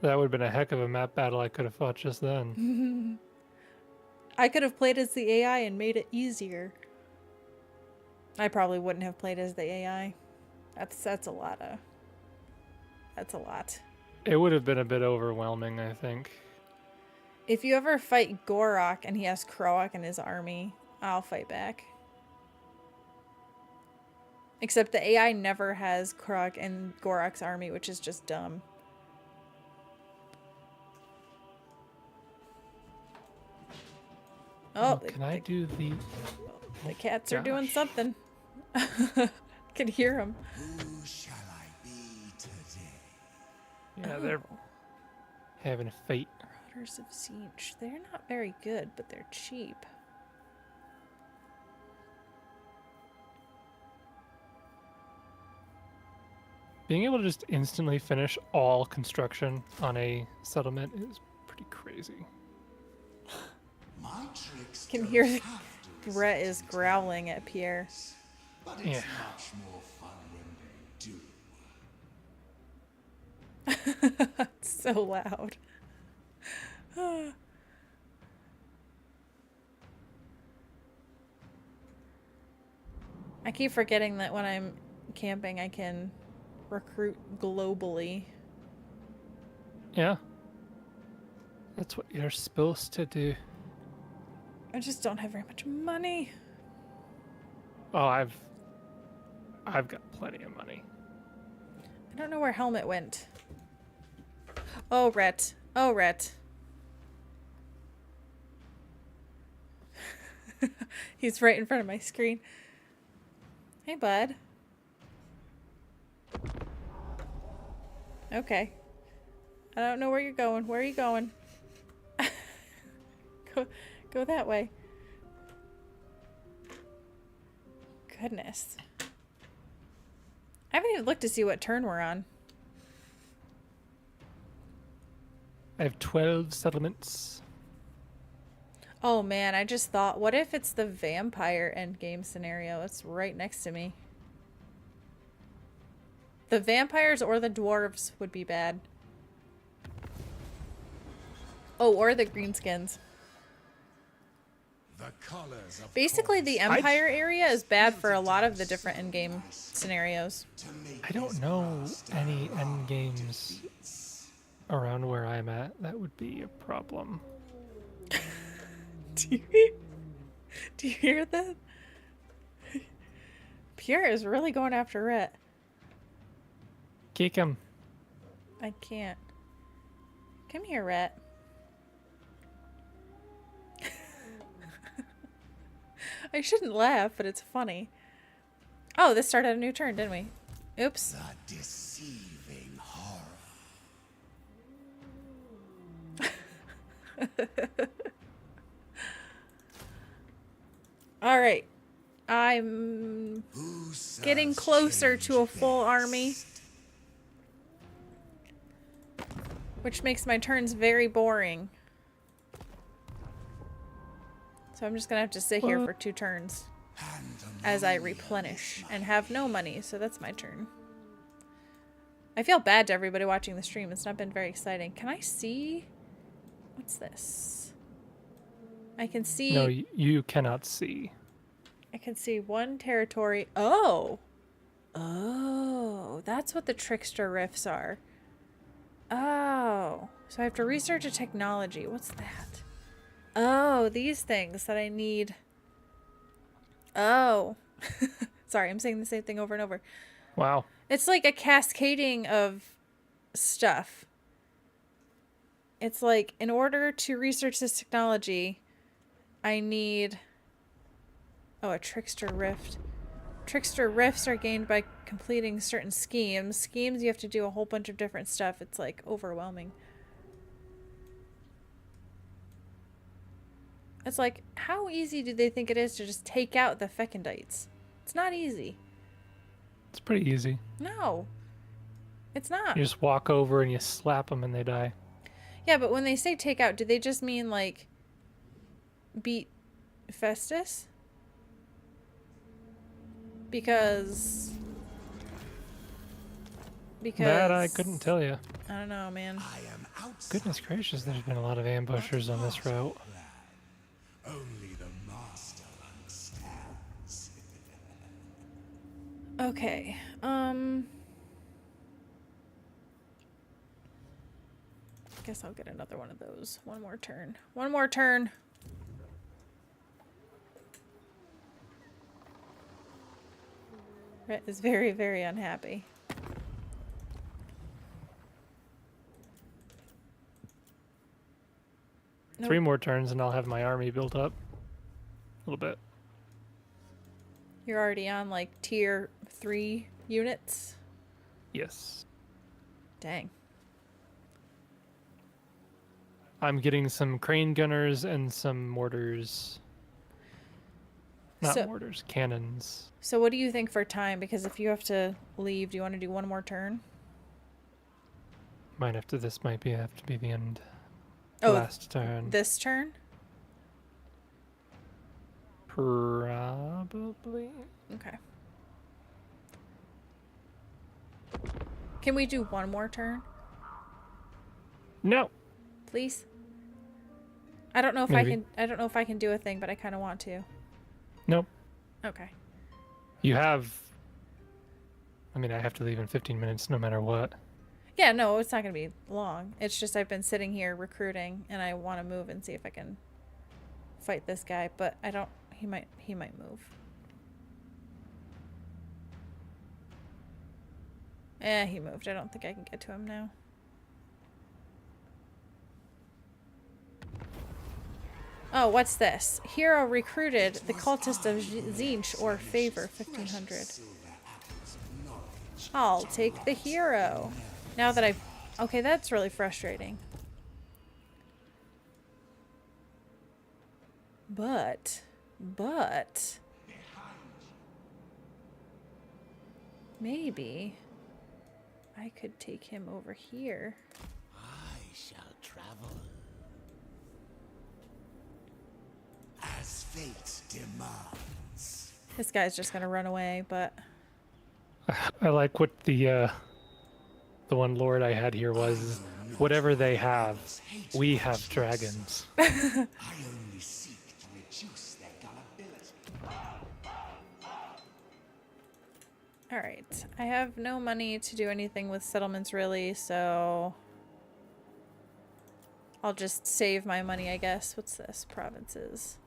That would have been a heck of a map battle I could have fought just then. I could have played as the AI and made it easier. I probably wouldn't have played as the AI. That's a lot of... That's a lot. It would have been a bit overwhelming, I think. If you ever fight Gorok and he has Kroak in his army, I'll fight back. Except the AI never has Kroak in Gorok's army, which is just dumb. Oh, Can I do the... the cats are doing Gosh. something. Can hear them. Who shall I be today? Yeah, they're having a fight. Marauders of Siege. They're not very good, but they're cheap. Being able to just instantly finish all construction on a settlement is pretty crazy. My tricks Can don't hear have to Brett is resist growling at Pierre. but it's Yeah. much more fun when they do. It's so loud. I keep forgetting that when I'm camping, I can recruit globally. Yeah. That's what you're supposed to do. I just don't have very much money. Oh, I've got plenty of money. I don't know where Helmet went. Oh, Rhett. Oh, Rhett. He's right in front of my screen. Hey, bud. Okay. I don't know where you're going. Where are you going? Go that way. Goodness. I haven't even looked to see what turn we're on. I have 12 settlements. Oh man, I just thought, what if it's the vampire endgame scenario? It's right next to me. The vampires or the dwarves would be bad. Oh, or the greenskins. The colors of Basically, the course empire area is bad for a lot of the different endgame scenarios. to make I don't his know master any run end games defeats. around where I'm at. That would be a problem. Do you hear that? Pierre is really going after Rhett. Kick him. I can't. Come here, Rhett. I shouldn't laugh, but it's funny. Oh, this started a new turn, didn't we? Oops. The deceiving horror. All right. I'm Who getting serves closer to a change full army. best? which makes my turns very boring. So I'm just gonna have to sit here for 2 turns as I replenish and have no money, so that's my turn. I feel bad to everybody watching the stream. It's not been very exciting. Can I see? What's this? I can see... No, you cannot see. I can see 1 territory. Oh! Oh, that's what the trickster rifts are. Oh, so I have to research a technology. What's that? Oh, these things that I need. Oh. Sorry, I'm saying the same thing over and over. Wow. It's like a cascading of stuff. It's like, in order to research this technology, I need... Oh, a trickster rift. Trickster rifts are gained by completing certain schemes. Schemes, you have to do a whole bunch of different stuff. It's like overwhelming. It's like, how easy do they think it is to just take out the Fecondites? It's not easy. It's pretty easy. No. It's not. You just walk over and you slap them and they die. Yeah, but when they say take out, do they just mean like beat Festus? Because That I couldn't tell you. I don't know, man. I am outside. Goodness gracious, there's been a lot of ambushers on this route. Only the master understands. Okay. Guess I'll get another one of those. One more turn. One more turn. Rhett is very, very unhappy. Nope. 3 more turns and I'll have my army built up. A little bit. You're already on like tier 3 units? Yes. Dang. I'm getting some crane gunners and some mortars. Not So- mortars, cannons. So what do you think for time? Because if you have to leave, do you want to do one more turn? Might have to. This might have to be the end. Oh, Last turn. this turn? Probably. Okay. Can we do one more turn, No. please? I don't know if Maybe. I don't know if I can do a thing, but I kind of want to. Nope. Okay. You have. I mean, I have to leave in 15 minutes no matter what. Yeah, no, it's not going to be long. It's just I've been sitting here recruiting and I want to move and see if I can fight this guy, but I don't he might move. He moved. I don't think I can get to him now. Oh, what's this? Hero recruited the cultist of Zinch or favor 1500. I'll take the hero. Now that I've... Okay, that's really frustrating. But... Maybe... I could take him over here. I shall travel as fate demands. This guy's just gonna run away, but... I like what the one lord I had here was. Whatever they have, we have dragons. I only seek to reduce their gullibility. Alright, I have no money to do anything with settlements really, so... I'll just save my money, I guess. What's this? Provinces.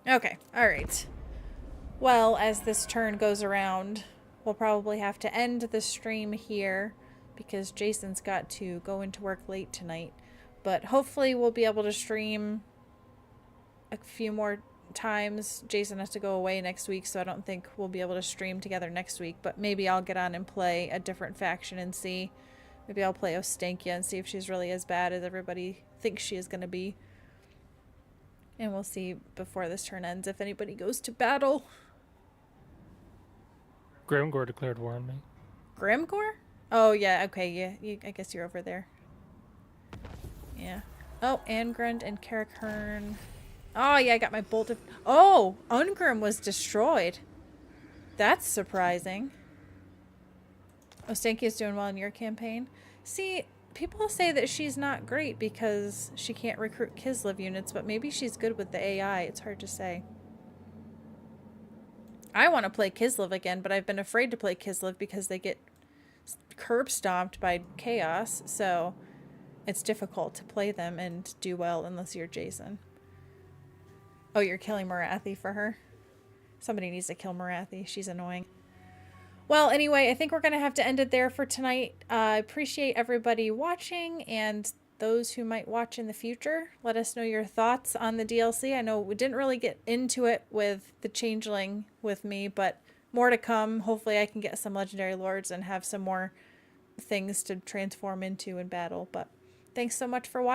Okay, alright. Well, as this turn goes around, we'll probably have to end the stream here because Jason's got to go into work late tonight. But hopefully we'll be able to stream a few more times. Jason has to go away next week, so I don't think we'll be able to stream together next week. But maybe I'll get on and play a different faction and see. Maybe I'll play Ostankia and see if she's really as bad as everybody thinks she is going to be. And we'll see before this turn ends if anybody goes to battle. Grimgor declared war on me. Grimgor? Oh, yeah, okay, yeah. I guess you're over there. Yeah. Oh, Angrund and Karakern. Oh, yeah, I got my bolt of... Oh, Ungrim was destroyed. That's surprising. Ostanky is doing well in your campaign. See, people say that she's not great because she can't recruit Kislev units, but maybe she's good with the AI. It's hard to say. I want to play Kislev again, but I've been afraid to play Kislev because they get curb stomped by chaos, so it's difficult to play them and do well unless you're Jason. Oh, you're killing Marathi for her? Somebody needs to kill Marathi. She's annoying. Well, anyway, I think we're going to have to end it there for tonight. I appreciate everybody watching and those who might watch in the future. Let us know your thoughts on the DLC. I know we didn't really get into it with the Changeling with me, but more to come. Hopefully I can get some Legendary Lords and have some more things to transform into in battle. But thanks so much for watching.